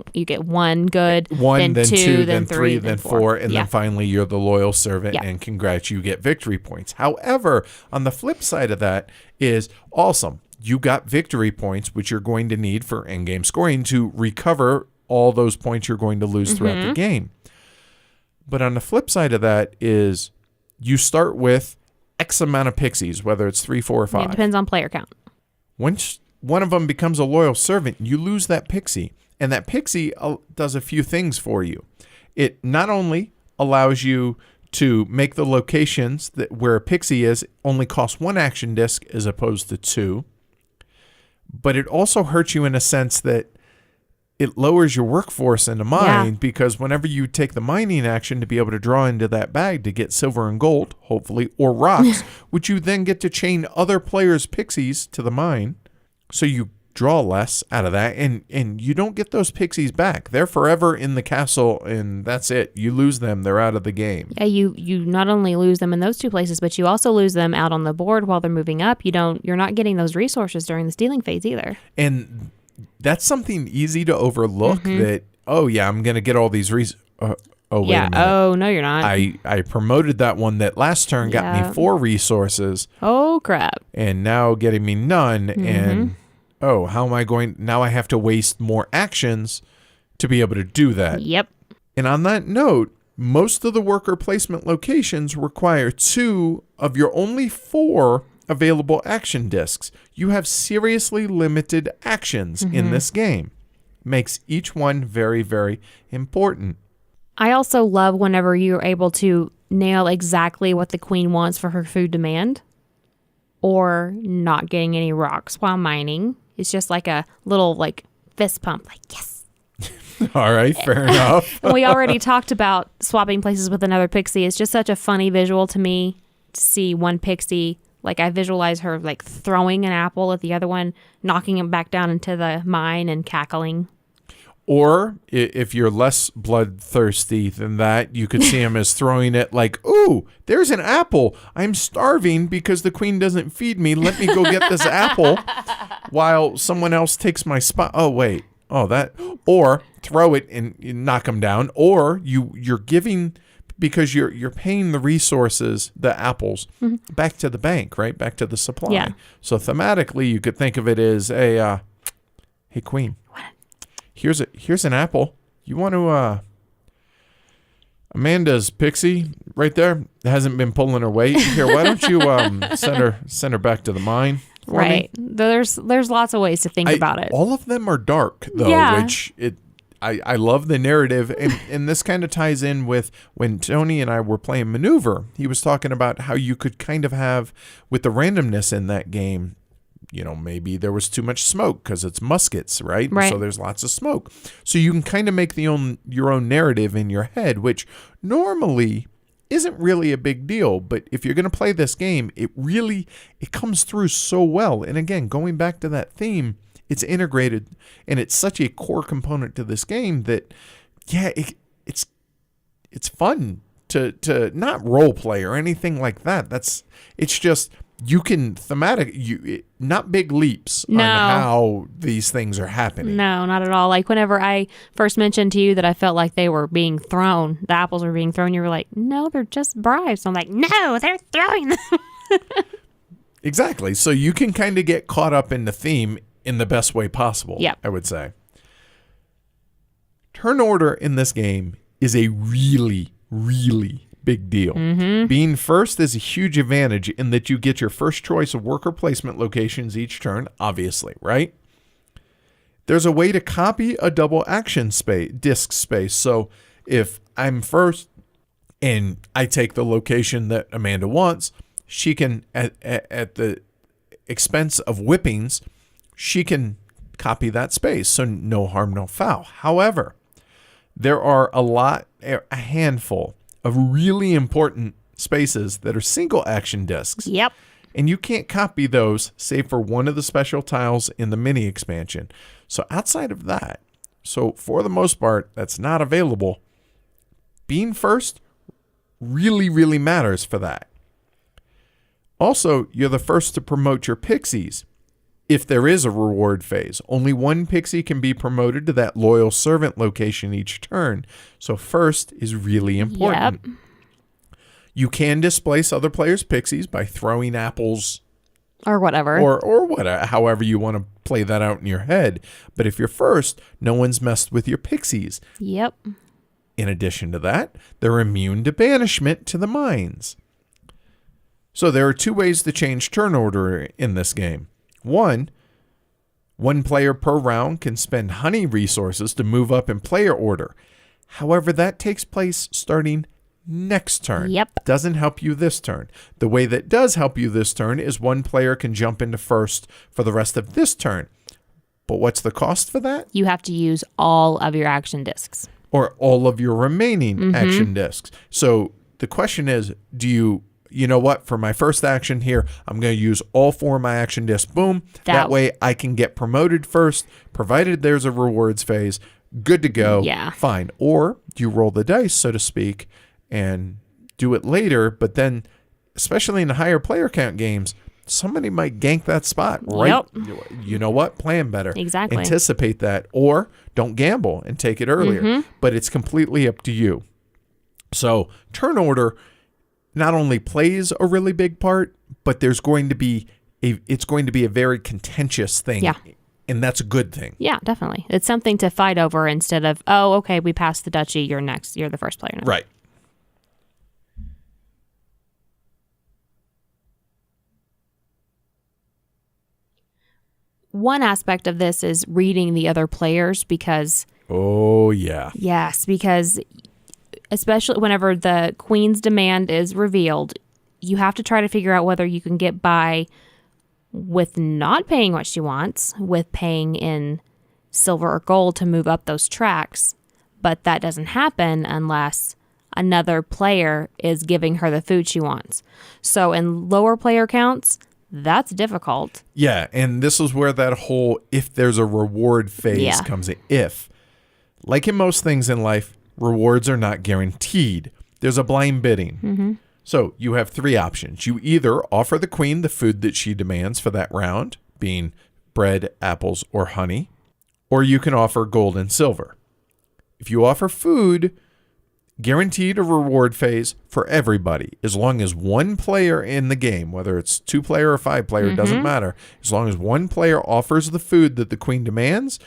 one good, then two, then three, then four, and yeah. then finally you're the loyal servant, and congrats, you get victory points. However, on the flip side of that is awesome. You got victory points, which you're going to need for endgame scoring to recover all those points you're going to lose throughout the game. But on the flip side of that is you start with X amount of pixies, whether it's 3, 4, or 5. It depends on player count. Once one of them becomes a loyal servant, you lose that pixie. And that pixie does a few things for you. It not only allows you to make the locations where a pixie is only cost 1 action disc as opposed to 2, but it also hurts you in a sense that it lowers your workforce in the mine, because whenever you take the mining action to be able to draw into that bag to get silver and gold, hopefully, or rocks, which you then get to chain other players' pixies to the mine, so you draw less out of that, and you don't get those pixies back. They're forever in the castle, and that's it. You lose them, they're out of the game. Yeah, you not only lose them in those two places, but you also lose them out on the board while they're moving up. You're not getting those resources during the stealing phase either. And that's something easy to overlook, that, I'm going to get all these wait a minute. Oh, no, you're not. I promoted that one that last turn got me 4 resources. Oh, crap. And now getting me none. And, how am I going? Now I have to waste more actions to be able to do that. Yep. And on that note, most of the worker placement locations require 2 of your only 4 available action discs. You have seriously limited actions in this game. Makes each one very, very important. I also love whenever you're able to nail exactly what the queen wants for her food demand, or not getting any rocks while mining. It's just like a little fist pump, yes. All right, fair enough. We already talked about swapping places with another pixie. It's just such a funny visual to me to see one pixie. I visualize her throwing an apple at the other one, knocking him back down into the mine and cackling. Or if you're less bloodthirsty than that, you could see him as throwing it ooh, there's an apple. I'm starving because the queen doesn't feed me. Let me go get this apple while someone else takes my spot. Oh, wait. Oh, that. Or throw it and knock him down. Or you're giving, because you're paying the resources, the apples, back to the bank, right? Back to the supply. Yeah. So thematically, you could think of it as hey, queen. Here's an apple. You want to Amanda's pixie right there hasn't been pulling her weight. Here, why don't you send her back to the mine for right. me? There's lots of ways to think about it. All of them are dark though, which I love the narrative, and this kind of ties in with when Tony and I were playing Maneuver. He was talking about how you could kind of have, with the randomness in that game, maybe there was too much smoke because it's muskets, right? Right. So there's lots of smoke. So you can kind of make your own narrative in your head, which normally isn't really a big deal. But if you're going to play this game, it comes through so well. And again, going back to that theme, it's integrated, and it's such a core component to this game that, yeah, it's fun to not role play or anything like that. It's just you can not big leaps on how these things are happening. No, not at all. Like whenever I first mentioned to you that I felt like they were being thrown, the apples were being thrown, you were like, no, they're just bribes. I'm like, no, they're throwing them. Exactly. So you can kind of get caught up in the theme in the best way possible, yep. I would say. Turn order in this game is a really, really big deal. Mm-hmm. Being first is a huge advantage in that you get your first choice of worker placement locations each turn, obviously, right? There's a way to copy a double action disk space. So if I'm first and I take the location that Amanda wants, she can, at the expense of whippings, she can copy that space. So no harm, no foul. However, there are a handful of really important spaces that are single action disks. Yep. And you can't copy those save for one of the special tiles in the mini expansion. So outside of that, for the most part, that's not available. Being first really, really matters for that. Also, you're the first to promote your pixies. If there is a reward phase, only one pixie can be promoted to that loyal servant location each turn. So first is really important. Yep. You can displace other players' pixies by throwing apples or whatever. Or whatever, however you want to play that out in your head. But if you're first, no one's messed with your pixies. Yep. In addition to that, they're immune to banishment to the mines. So there are two ways to change turn order in this game. One player per round can spend honey resources to move up in player order. However, that takes place starting next turn. Yep. Doesn't help you this turn. The way that does help you this turn is one player can jump into first for the rest of this turn. But what's the cost for that? You have to use all of your action discs. Or all of your remaining action discs. So the question is, you know what, for my first action here, I'm going to use all 4 of my action discs. Boom. That way I can get promoted first, provided there's a rewards phase. Good to go. Yeah. Fine. Or you roll the dice, so to speak, and do it later. But then, especially in the higher player count games, somebody might gank that spot, right? Yep. You know what? Plan better. Exactly. Anticipate that. Or don't gamble and take it earlier. But it's completely up to you. So turn order not only plays a really big part, but it's going to be a very contentious thing. Yeah. And that's a good thing. Yeah, definitely. It's something to fight over instead of, oh, okay, we passed the duchy, you're next. You're the first player now. Right. One aspect of this is reading the other players because... Oh, yeah. Yes, because... especially whenever the queen's demand is revealed, you have to try to figure out whether you can get by with not paying what she wants, with paying in silver or gold to move up those tracks. But that doesn't happen unless another player is giving her the food she wants. So in lower player counts, that's difficult. Yeah, and this is where that whole if there's a reward phase comes in. If, like in most things in life, rewards are not guaranteed. There's a blind bidding. So you have 3 options. You either offer the queen the food that she demands for that round, being bread, apples, or honey, or you can offer gold and silver. If you offer food, guaranteed a reward phase for everybody, as long as one player in the game, whether it's 2-player or 5-player, doesn't matter. As long as one player offers the food that the queen demands,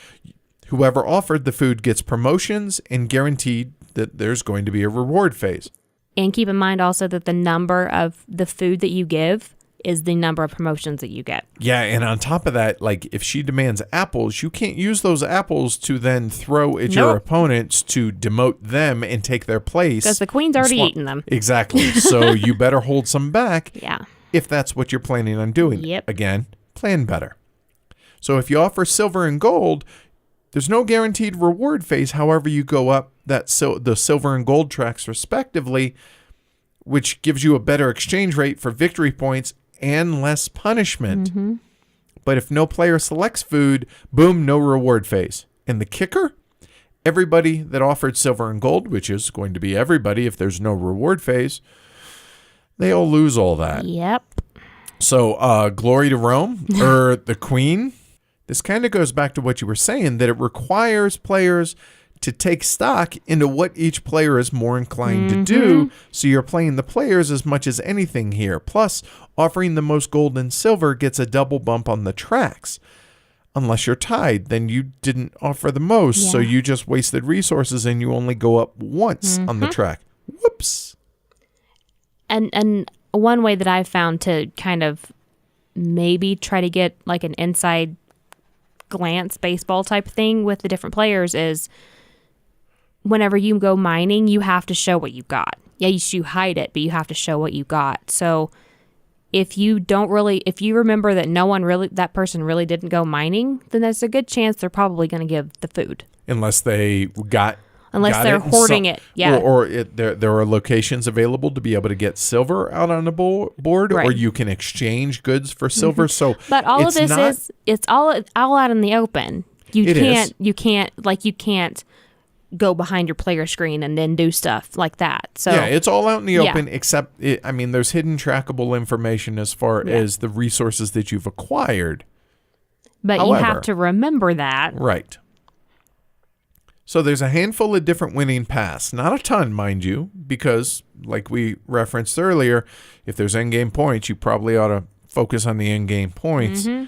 whoever offered the food gets promotions and guaranteed that there's going to be a reward phase. And keep in mind also that the number of the food that you give is the number of promotions that you get. Yeah, and on top of that, like if she demands apples, you can't use those apples to then throw at your opponents to demote them and take their place. Because the queen's already eaten them. Exactly. So you better hold some back Yeah. if that's what you're planning on doing. Yep. Again, plan better. So if you offer silver and gold, there's no guaranteed reward phase. However, you go up the silver and gold tracks respectively, which gives you a better exchange rate for victory points and less punishment. Mm-hmm. But if no player selects food, boom, no reward phase. And the kicker? Everybody that offered silver and gold, which is going to be everybody if there's no reward phase, they all lose all that. Yep. So glory to Rome, or the queen. This kind of goes back to what you were saying, that it requires players to take stock into what each player is more inclined to do. So you're playing the players as much as anything here. Plus, offering the most gold and silver gets a double bump on the tracks. Unless you're tied, then you didn't offer the most. So you just wasted resources and you only go up once on the track. Whoops. And one way that I've found to kind of maybe try to get like an inside glance baseball type thing with the different players is whenever you go mining, you have to show what you got. Yeah, you hide it, but you have to show what you got. So if you remember that that person really didn't go mining, then there's a good chance they're probably going to give the food. Unless they're hoarding it. Yeah. Or there are locations available to be able to get silver out on the board, right. Or you can exchange goods for silver. So, but all of this it's all out in the open. You can't go behind your player screen and then do stuff like that. So yeah, it's all out in the open, except there's hidden trackable information as far as the resources that you've acquired. But however, you have to remember that. Right. So there's a handful of different winning paths. Not a ton, mind you, because like we referenced earlier, if there's endgame points, you probably ought to focus on the endgame points. Mm-hmm.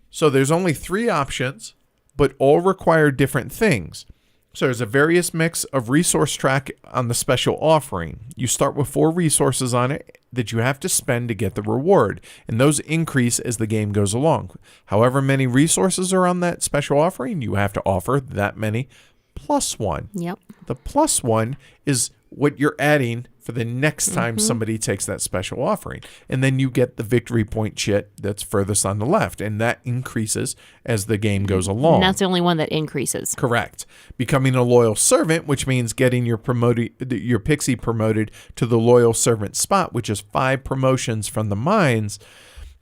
So there's only 3 options, but all require different things. So there's a various mix of resource track on the special offering. You start with 4 resources on it that you have to spend to get the reward, and those increase as the game goes along. However many resources are on that special offering, you have to offer that many plus 1. Yep. The plus 1 is what you're adding for the next time somebody takes that special offering. And then you get the victory point chit that's furthest on the left, and that increases as the game goes along. And that's the only one that increases. Correct. Becoming a loyal servant, which means getting your pixie promoted to the loyal servant spot, which is 5 promotions from the mines.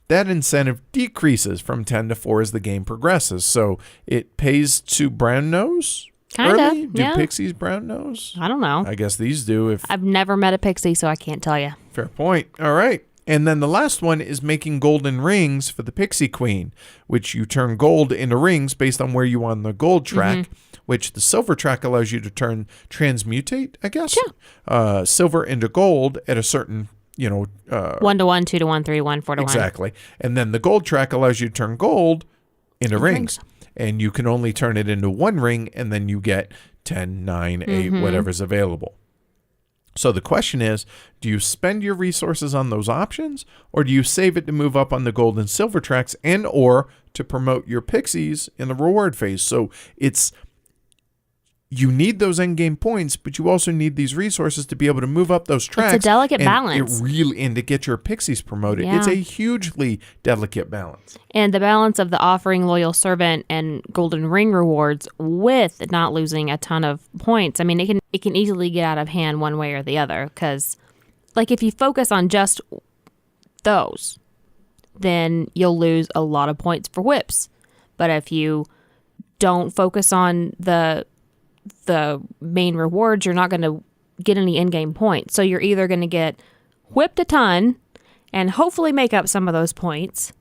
That incentive decreases from 10 to 4 as the game progresses. So it pays to brown nose. Kind of. Do pixies brown nose? I don't know. I guess these do. I've never met a pixie, so I can't tell you. Fair point. All right. And then the last one is making golden rings for the Pixie Queen, which you turn gold into rings based on where you are on the gold track, which the silver track allows you to transmutate, I guess, silver into gold at a certain 1 to 1, 2 to 1, 3 to 1, 4 to 1. Exactly. And then the gold track allows you to turn gold into rings. And you can only turn it into 1 ring, and then you get 10, 9, 8, whatever's available. So the question is, do you spend your resources on those options, or do you save it to move up on the gold and silver tracks and or to promote your pixies in the reward phase? So you need those endgame points, but you also need these resources to be able to move up those tracks. It's a delicate balance. And to get your pixies promoted. Yeah. It's a hugely delicate balance. And the balance of the offering loyal servant and golden ring rewards with not losing a ton of points. I mean, it can easily get out of hand one way or the other, because like if you focus on just those, then you'll lose a lot of points for whips. But if you don't focus on the main rewards, you're not going to get any in-game points. So you're either going to get whipped a ton and hopefully make up some of those points,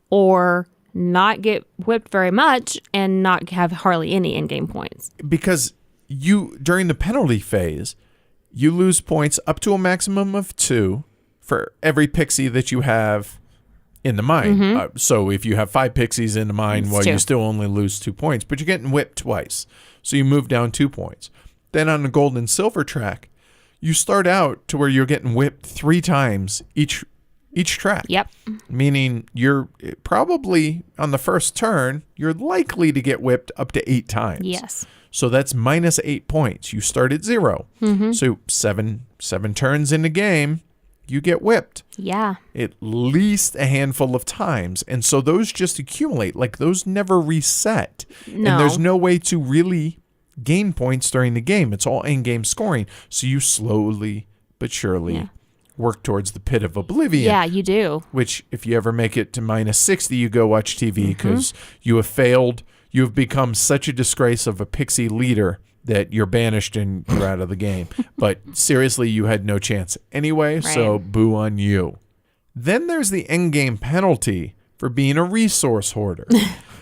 or not get whipped very much and not have hardly any in-game points. Because during the penalty phase, you lose points up to a maximum of 2 for every pixie that you have in the mine. So if you have 5 pixies in the mine, you still only lose 2 points, but you're getting whipped twice. So you move down 2 points. Then on the gold and silver track, you start out to where you're getting whipped 3 times each each track. Yep. Meaning you're probably on the first turn, you're likely to get whipped up to 8 times. Yes. So that's minus 8 points. You start at 0. So seven turns in the game, you get whipped. Yeah. At least a handful of times. And so those just accumulate. Like those never reset. No. And there's no way to really gain points during the game. It's all in-game scoring. So you slowly but surely work towards the pit of oblivion. Yeah, you do. Which, if you ever make it to minus 60, you go watch TV because you have failed. You have become such a disgrace of a pixie leader that you're banished and you're out of the game. But seriously, you had no chance anyway, so boo on you. Then there's the endgame penalty for being a resource hoarder.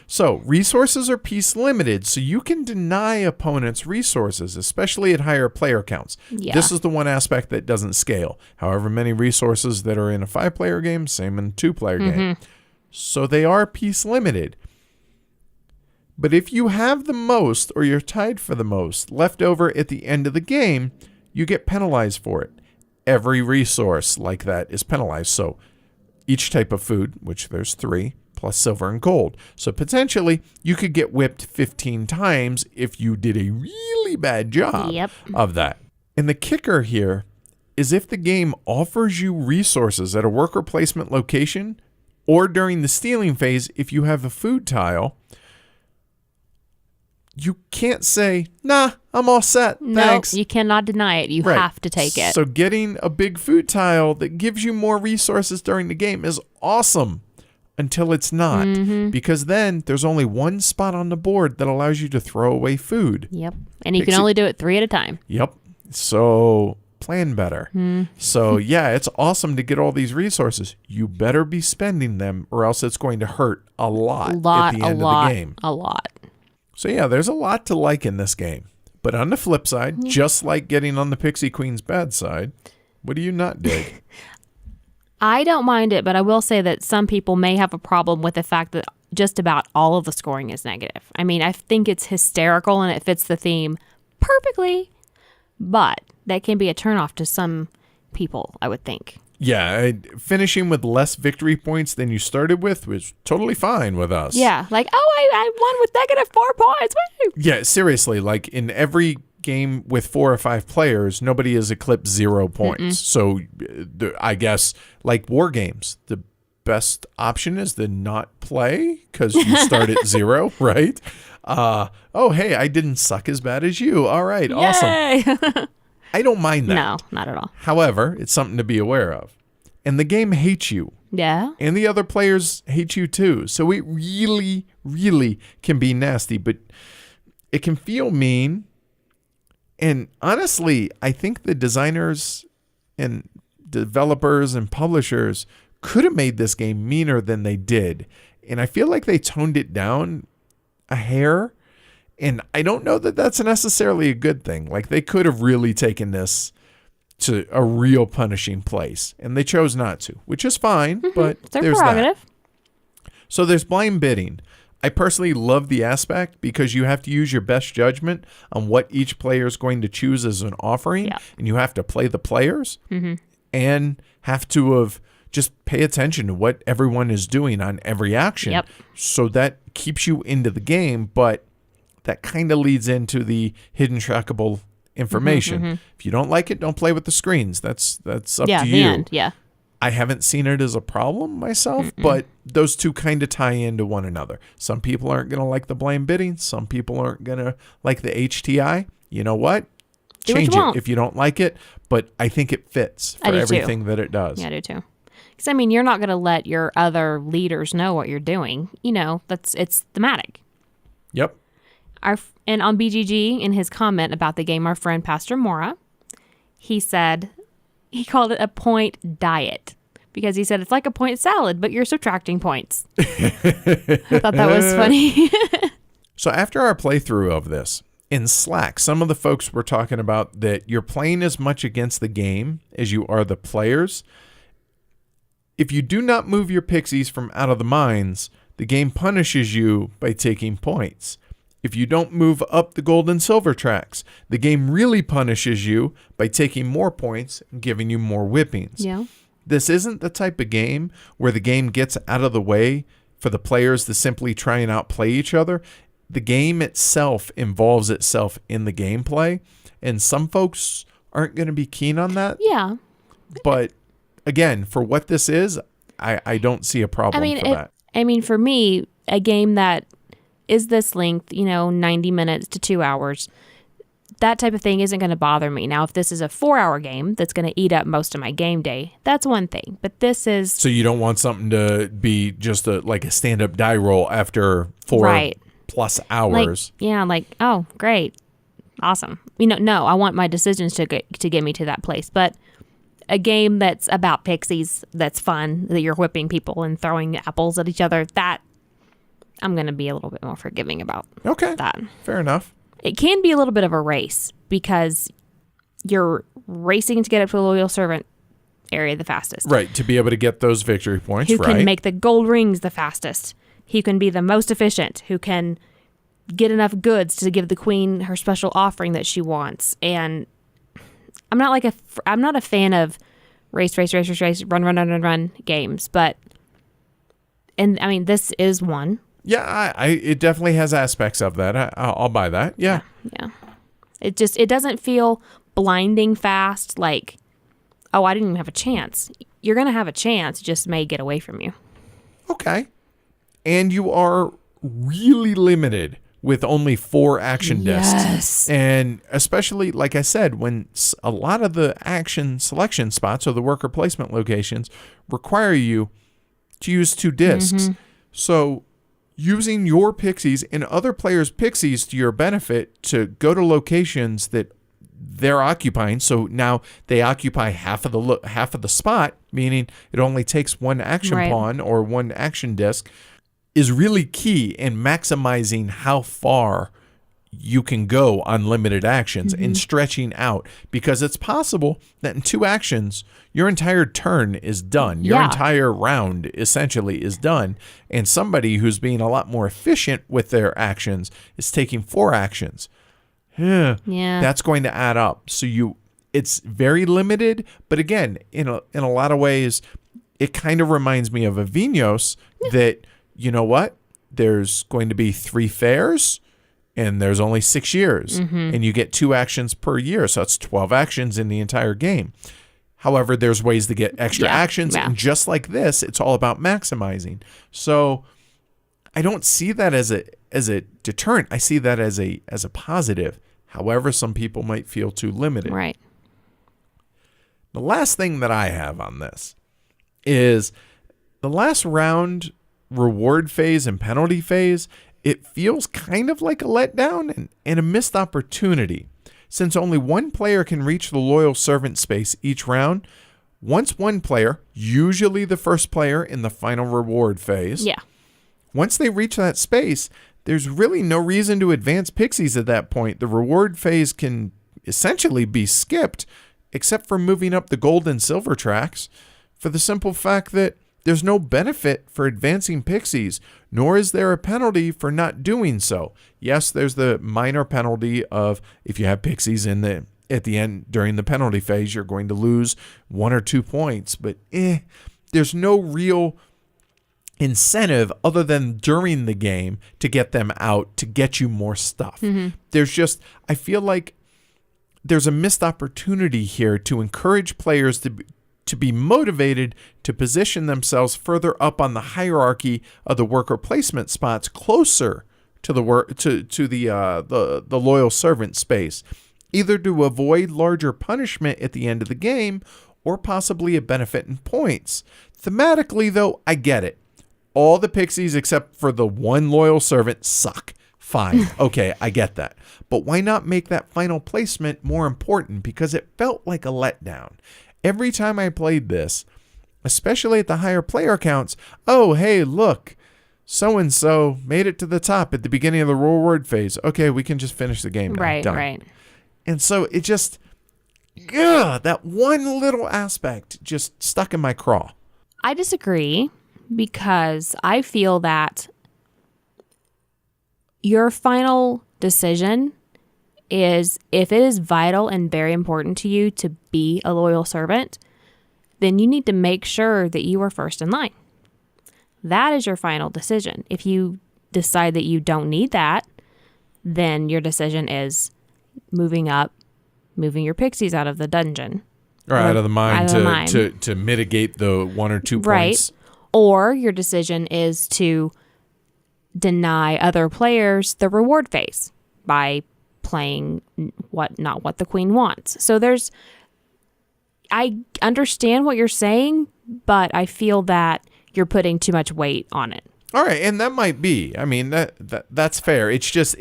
So resources are piece limited, so you can deny opponents resources, especially at higher player counts. Yeah. This is the one aspect that doesn't scale. However many resources that are in a 5-player game, same in a 2-player game. So they are piece limited. But if you have the most, or you're tied for the most, left over at the end of the game, you get penalized for it. Every resource like that is penalized. So each type of food, which there's 3, plus silver and gold. So potentially you could get whipped 15 times if you did a really bad job of that. And the kicker here is if the game offers you resources at a worker placement location, or during the stealing phase, if you have a food tile, you can't say, nah, I'm all set. Thanks. No, you cannot deny it. You have to take it. So getting a big food tile that gives you more resources during the game is awesome until it's not. Because then there's only one spot on the board that allows you to throw away food. Yep. And you can only do it 3 at a time. Yep. So plan better. So yeah, it's awesome to get all these resources. You better be spending them or else it's going to hurt a lot at the end of the game. A lot. So yeah, there's a lot to like in this game. But on the flip side, just like getting on the Pixie Queen's bad side, what do you not dig? I don't mind it, but I will say that some people may have a problem with the fact that just about all of the scoring is negative. I mean, I think it's hysterical and it fits the theme perfectly, but that can be a turnoff to some people, I would think. Yeah, finishing with less victory points than you started with was totally fine with us. Yeah, like, I won with negative 4 points. Woo! Yeah, seriously, like in every game with 4 or 5 players, nobody has eclipsed 0 points. So I guess like war games, the best option is to not play because you start at 0, right? Oh, hey, I didn't suck as bad as you. All right, awesome. I don't mind that. No, not at all. However, it's something to be aware of. And the game hates you. Yeah. And the other players hate you too. So it really, really can be nasty, but it can feel mean. And honestly, I think the designers and developers and publishers could have made this game meaner than they did. And I feel like they toned it down a hair. And I don't know that that's necessarily a good thing. Like they could have really taken this to a real punishing place. And they chose not to, which is fine. But It's their there's prerogative. that. So there's blind bidding. I personally love the aspect because you have to use your best judgment on what each player is going to choose as an offering. Yeah. And you have to play the players and have to have just pay attention to what everyone is doing on every action. Yep. So that keeps you into the game, but that kind of leads into the hidden trackable information. If you don't like it, don't play with the screens. That's up to the you. end. Yeah. I haven't seen it as a problem myself, but those two kind of tie into one another. Some people aren't going to like the blind bidding. Some people aren't going to like the HTI. You know what? Change it if you don't like it, but I think it fits for everything that it does. Yeah, I do too. Because, I mean, you're not going to let your other leaders know what you're doing. You know, it's thematic. Yep. And on BGG, in his comment about the game, our friend Pastor Mora, he called it a point diet because he said it's like a point salad, but you're subtracting points. I thought that was funny. So after our playthrough of this, in Slack, some of the folks were talking about that you're playing as much against the game as you are the players. If you do not move your pixies from out of the mines, the game punishes you by taking points. If you don't move up the gold and silver tracks, the game really punishes you by taking more points and giving you more whippings. Yeah. This isn't the type of game where the game gets out of the way for the players to simply try and outplay each other. The game itself involves itself in the gameplay, and some folks aren't going to be keen on that. Yeah. But again, for what this is, I don't see a problem for that. I mean, for me, a game that is this length, 90 minutes to 2 hours, that type of thing isn't going to bother me. Now, if this is a 4-hour game that's going to eat up most of my game day, that's one thing. But this is... So you don't want something to be just like a stand-up die roll after 4 plus hours. Oh, great. Awesome. No, I want my decisions to get me to that place. But a game that's about pixies, that's fun, that you're whipping people and throwing apples at each other, that I'm going to be a little bit more forgiving about. Okay. That. Fair enough. It can be a little bit of a race because you're racing to get up to the loyal servant area the fastest. Right, to be able to get those victory points, Who can make the gold rings the fastest. Who can be the most efficient. Who can get enough goods to give the queen her special offering that she wants. And I'm not a fan of race, run games, but this is one. Yeah, it definitely has aspects of that. I'll buy that. Yeah. It doesn't feel blinding fast. Like, oh, I didn't even have a chance. You're gonna have a chance, it just may get away from you. Okay, and you are really limited with only 4 action discs. And especially, like I said, when a lot of the action selection spots or the worker placement locations require you to use 2 discs. Mm-hmm. So using your pixies and other players' pixies to your benefit to go to locations that they're occupying. So now they occupy half of the spot, meaning it only takes 1 action pawn or 1 action disc, is really key in maximizing how far you can go on limited actions and stretching out, because it's possible that in 2 actions, your entire turn is done. Your entire round essentially is done. And somebody who's being a lot more efficient with their actions is taking 4 actions. That's going to add up. So it's very limited. But again, in a lot of ways, it kind of reminds me of a Vinos that, you know what? There's going to be 3 fairs and there's only 6 years and you get 2 actions per year. So that's 12 actions in the entire game. However, there's ways to get extra actions. And just like this, it's all about maximizing. So I don't see that as a deterrent. I see that as a positive. However, some people might feel too limited. Right. The last thing that I have on this is the last round reward phase and penalty phase. It feels kind of like a letdown and a missed opportunity. Since only 1 player can reach the loyal servant space each round, once 1 player, usually the first player in the final reward phase, once they reach that space, there's really no reason to advance pixies at that point. The reward phase can essentially be skipped, except for moving up the gold and silver tracks, for the simple fact that there's no benefit for advancing pixies, nor is there a penalty for not doing so. Yes, there's the minor penalty of if you have pixies at the end during the penalty phase, you're going to lose 1 or 2 points. But there's no real incentive other than during the game to get them out to get you more stuff. I feel like there's a missed opportunity here to encourage players to be motivated to position themselves further up on the hierarchy of the worker placement spots, closer to the the loyal servant space, either to avoid larger punishment at the end of the game or possibly a benefit in points. Thematically, though, I get it. All the pixies except for the 1 loyal servant suck. Fine. Okay, I get that. But why not make that final placement more important? Because it felt like a letdown. Every time I played this, especially at the higher player counts, oh, hey, look, so-and-so made it to the top at the beginning of the reward phase. Okay, we can just finish the game now. Right, done. right. And so it just, that one little aspect just stuck in my craw. I disagree because I feel that your final decision is, if it is vital and very important to you to be a loyal servant, then you need to make sure that you are first in line. That is your final decision. If you decide that you don't need that, then your decision is moving up, moving your pixies out of the dungeon. Or out of the mine to mitigate the 1 or 2 points. Right. Or your decision is to deny other players the reward phase by playing not what the queen wants. So I understand what you're saying, but I feel that you're putting too much weight on it. All right, and that might be. I mean, that's fair. It's just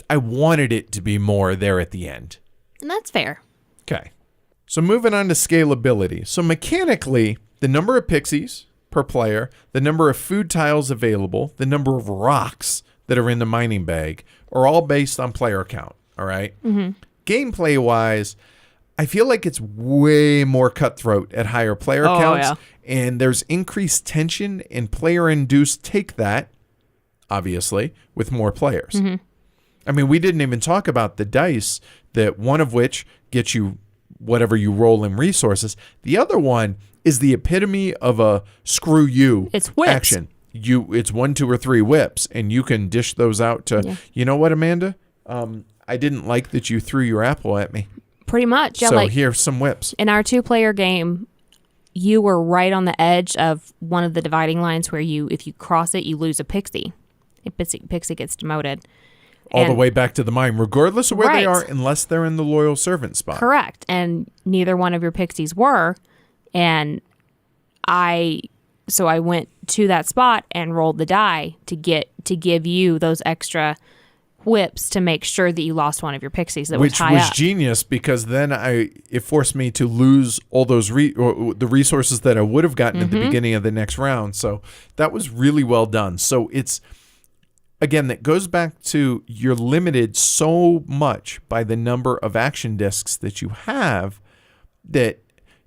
I wanted it to be more there at the end. And that's fair. Okay. So moving on to scalability. So mechanically, the number of pixies per player, the number of food tiles available, the number of rocks that are in the mining bag are all based on player count. All right? Mm-hmm. Gameplay-wise, I feel like it's way more cutthroat at higher player counts. Yeah. And there's increased tension and player-induced take that, obviously, with more players. Mm-hmm. I mean, we didn't even talk about the dice, that one of which gets you whatever you roll in resources. The other one is the epitome of a screw you action. It's 1, 2, or 3 whips, and you can dish those out to, You know what, Amanda? I didn't like that you threw your apple at me. Pretty much. Yeah, so here's some whips. In our 2-player game, you were right on the edge of one of the dividing lines where if you cross it, you lose a pixie. A pixie gets demoted. All the way back to the mine, regardless of where they are, unless they're in the loyal servant spot. Correct. And neither one of your pixies were. And I went to that spot and rolled the die to give you those extra whips to make sure that you lost one of your pixies that was high up. Which was genius, because then it forced me to lose all those the resources that I would have gotten at the beginning of the next round. So that was really well done. So it's, again, that goes back to you're limited so much by the number of action discs that you have that,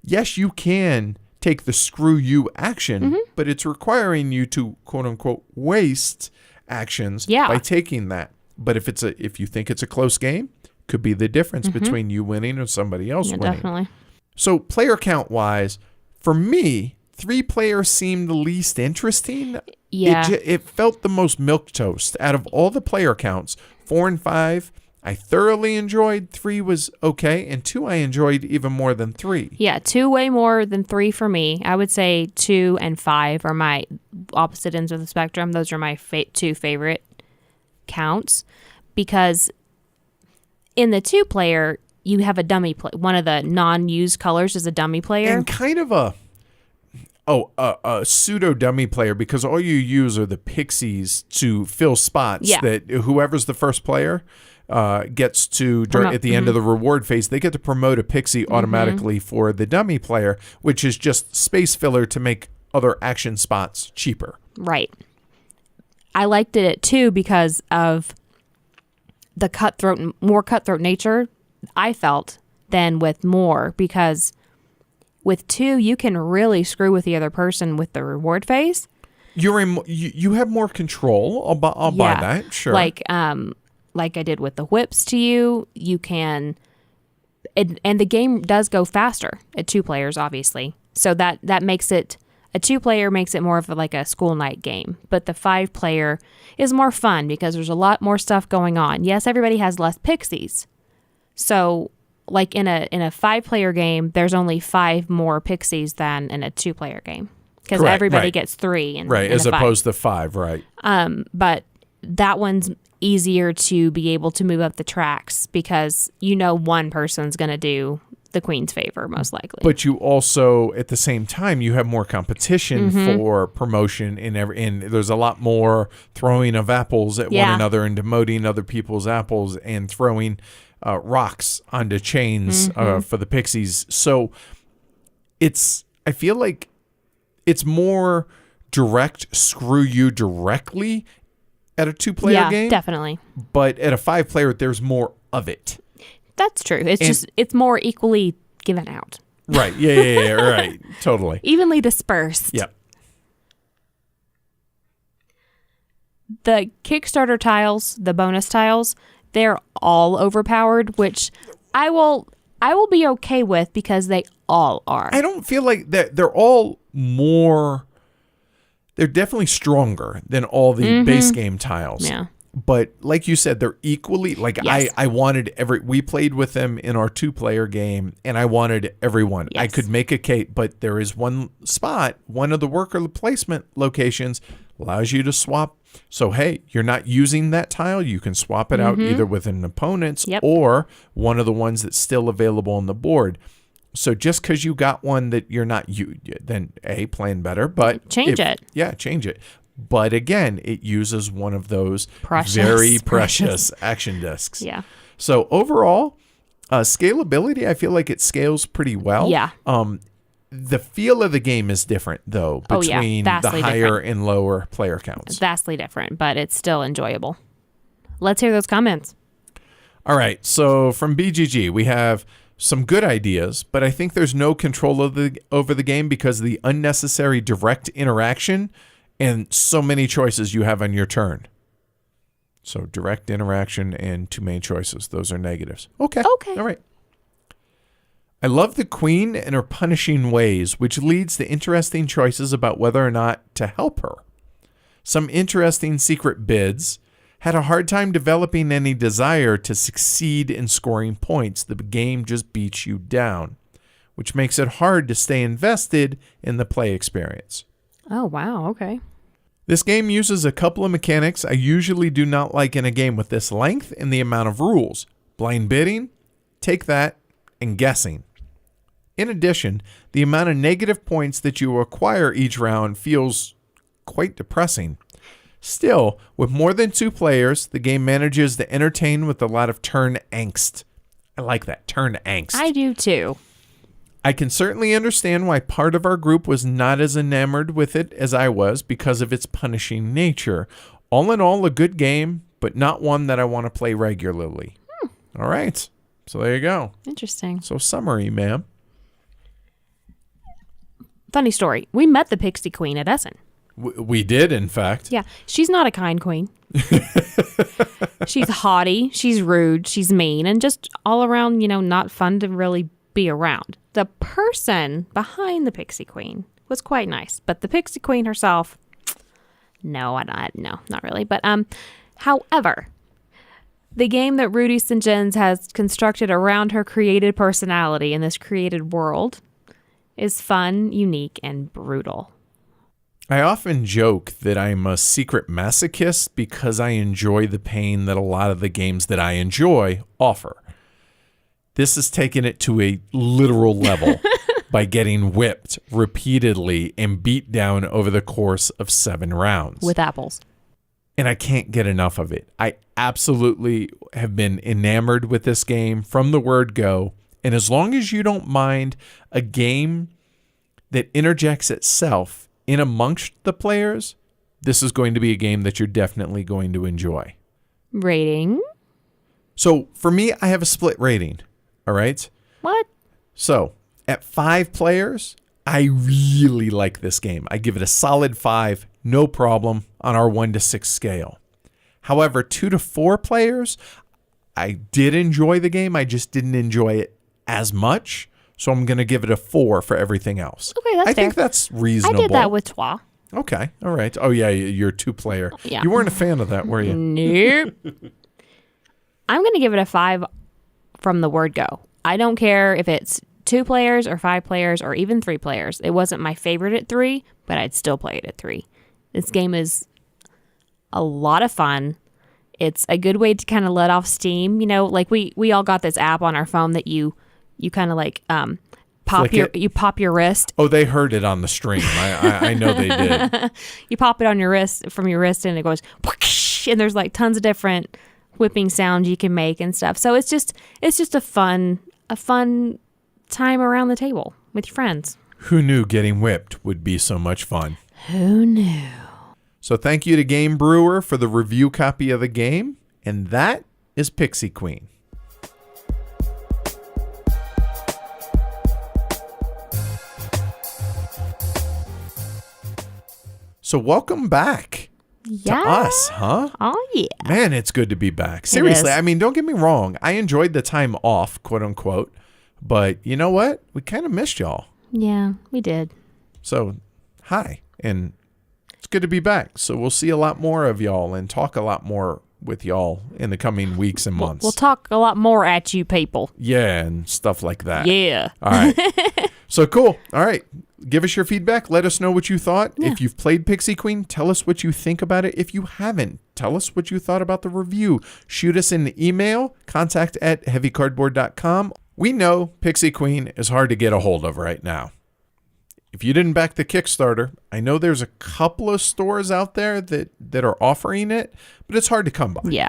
yes, you can take the screw you action, but it's requiring you to, quote unquote, waste actions by taking that. But if you think it's a close game, could be the difference between you winning or somebody else winning. Definitely. So player count wise, for me, 3 players seemed the least interesting. Yeah. It felt the most milquetoast out of all the player counts. 4 and 5, I thoroughly enjoyed. 3 was okay, and 2 I enjoyed even more than 3. Yeah, 2 way more than 3 for me. I would say 2 and 5 are my opposite ends of the spectrum. Those are my 2 favorite counts, because in the 2-player, you have a dummy play. One of the non-used colors is a dummy player. And kind of a pseudo dummy player, because all you use are the pixies to fill spots that whoever's the first player gets to at the end of the reward phase. They get to promote a pixie automatically for the dummy player, which is just space filler to make other action spots cheaper. Right. I liked it too because of the more cutthroat nature I felt than with more, because with 2, you can really screw with the other person with the reward phase. You have more control. I'll buy that. Sure. Like I did with the whips to you, you can, and the game does go faster at 2 players, obviously. So that makes it, a 2-player makes it more of like a school night game. But the 5-player is more fun because there's a lot more stuff going on. Yes, everybody has less pixies. So like in a 5-player game, there's only 5 more pixies than in a 2-player game, because everybody gets 3 as opposed to 5, right? But that one's easier to be able to move up the tracks because one person's going to do the queen's favor most likely. But you also, at the same time, you have more competition for promotion, and there's a lot more throwing of apples at one another and demoting other people's apples and throwing rocks onto chains for the pixies. So I feel like it's more direct, screw you directly at a 2-player game. Yeah, definitely. But at a 5-player, there's more of it. That's true. It's more equally given out. Right. Yeah, right. Totally. Evenly dispersed. Yep. The Kickstarter tiles, the bonus tiles, they're all overpowered, which I will I will be okay with because they all are. I don't feel like they're all more. They're definitely stronger than all the base game tiles. Yeah. But like you said, they're equally like Yes. I wanted we played with them in our 2-player game and I wanted everyone. Yes. I could make a cake, but there is one spot, one of the worker placement locations allows you to swap. So hey, you're not using that tile, you can swap it out either with an opponent's or one of the ones that's still available on the board. So just because you got one that you're not then playing better, but change it. Yeah, change it. But again, it uses one of those Precious action discs. Yeah. So overall, scalability, I feel like it scales pretty well. Yeah. The feel of the game is different, though, between the higher and lower player counts. Vastly different, but it's still enjoyable. Let's hear those comments. All right. So from BGG, we have some good ideas, but I think there's no control over the game because of the unnecessary direct interaction and so many choices you have on your turn. So direct interaction and 2 main choices. Those are negatives. Okay. All right. I love the queen and her punishing ways, which leads to interesting choices about whether or not to help her. Some interesting secret bids. Had a hard time developing any desire to succeed in scoring points. The game just beats you down, which makes it hard to stay invested in the play experience. Oh, wow. Okay. This game uses a couple of mechanics I usually do not like in a game with this length and the amount of rules. Blind bidding, take that, and guessing. In addition, the amount of negative points that you acquire each round feels quite depressing. Still, with more than 2 players, the game manages to entertain with a lot of turn angst. I like that, turn angst. I do too. I can certainly understand why part of our group was not as enamored with it as I was because of its punishing nature. All in all, a good game, but not one that I want to play regularly. All right. So there you go. Interesting. So summary, ma'am. Funny story. We met the Pixie Queen at Essen. We did, in fact. Yeah. She's not a kind queen. She's haughty. She's rude. She's mean. And just all around, not fun to really be around. The person behind the Pixie Queen was quite nice. But the Pixie Queen herself, no, not really. But however, the game that Rudy St. Johns has constructed around her created personality in this created world is fun, unique, and brutal. I often joke that I'm a secret masochist because I enjoy the pain that a lot of the games that I enjoy offer. This has taken it to a literal level by getting whipped repeatedly and beat down over the course of 7 rounds. With apples. And I can't get enough of it. I absolutely have been enamored with this game from the word go. And as long as you don't mind a game that interjects itself in amongst the players, this is going to be a game that you're definitely going to enjoy. Rating? So for me, I have a split rating. All right? What? So at 5 players, I really like this game. I give it a solid 5, no problem, on our 1 to 6 scale. However, 2 to 4 players, I did enjoy the game. I just didn't enjoy it as much. So I'm going to give it a 4 for everything else. Okay, that's fair. I think that's reasonable. I did that with Trois. Okay, all right. Oh, yeah, you're 2-player. Yeah. You weren't a fan of that, were you? Nope. I'm going to give it a 5 from the word go. I don't care if it's 2 players or 5 players or even 3 players. It wasn't my favorite at 3, but I'd still play it at 3. This game is a lot of fun. It's a good way to kind of let off steam. Like we all got this app on our phone that you kind of like pop pop your wrist. Oh, they heard it on the stream. I know they did. You pop it on your wrist from your wrist and it goes whoosh, and there's like tons of different whipping sounds you can make and stuff. So it's just a fun time around the table with your friends. Who knew getting whipped would be so much fun? Who knew? So thank you to Game Brewer for the review copy of the game, and that is Pixie Queen. So welcome back to us, huh? Oh, yeah. Man, it's good to be back. Seriously, I mean, don't get me wrong. I enjoyed the time off, quote unquote, But you know what? We kind of missed y'all. Yeah, we did. So, hi. And it's good to be back. So we'll see a lot more of y'all and talk a lot more with y'all in the coming weeks and months. We'll talk a lot more at you people. Yeah, and stuff like that. Yeah. All right. So cool. All right. Give us your feedback. Let us know what you thought. Yeah. If you've played Pixie Queen, tell us what you think about it. If you haven't, tell us what you thought about the review. Shoot us an email, contact@heavycardboard.com. We know Pixie Queen is hard to get a hold of right now. If you didn't back the Kickstarter, I know there's a couple of stores out there that are offering it, but it's hard to come by. Yeah.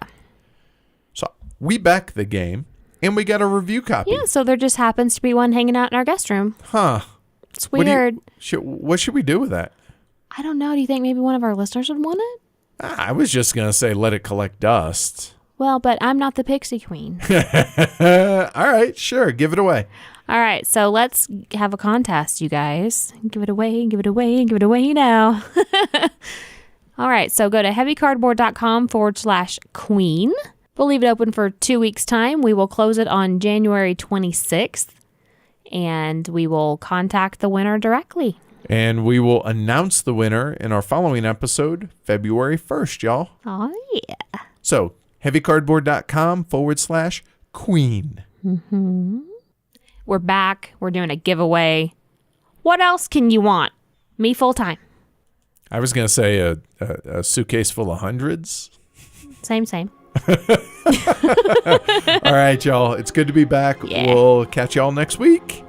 So we back the game, and we got a review copy. Yeah, so there just happens to be one hanging out in our guest room. Huh. It's weird. What should we do with that? I don't know. Do you think maybe one of our listeners would want it? I was just going to say let it collect dust. Well, but I'm not the Pixie Queen. All right, sure. Give it away. All right, so let's have a contest, you guys. Give it away, give it away, give it away now. All right, so go to heavycardboard.com/queen. We'll leave it open for 2 weeks' time. We will close it on January 26th, and we will contact the winner directly. And we will announce the winner in our following episode, February 1st, y'all. Oh, yeah. So, heavycardboard.com/queen. Mm-hmm. We're back. We're doing a giveaway. What else can you want? Me full-time. I was going to say a suitcase full of hundreds. Same. All right, y'all. It's good to be back. Yeah. We'll catch y'all next week.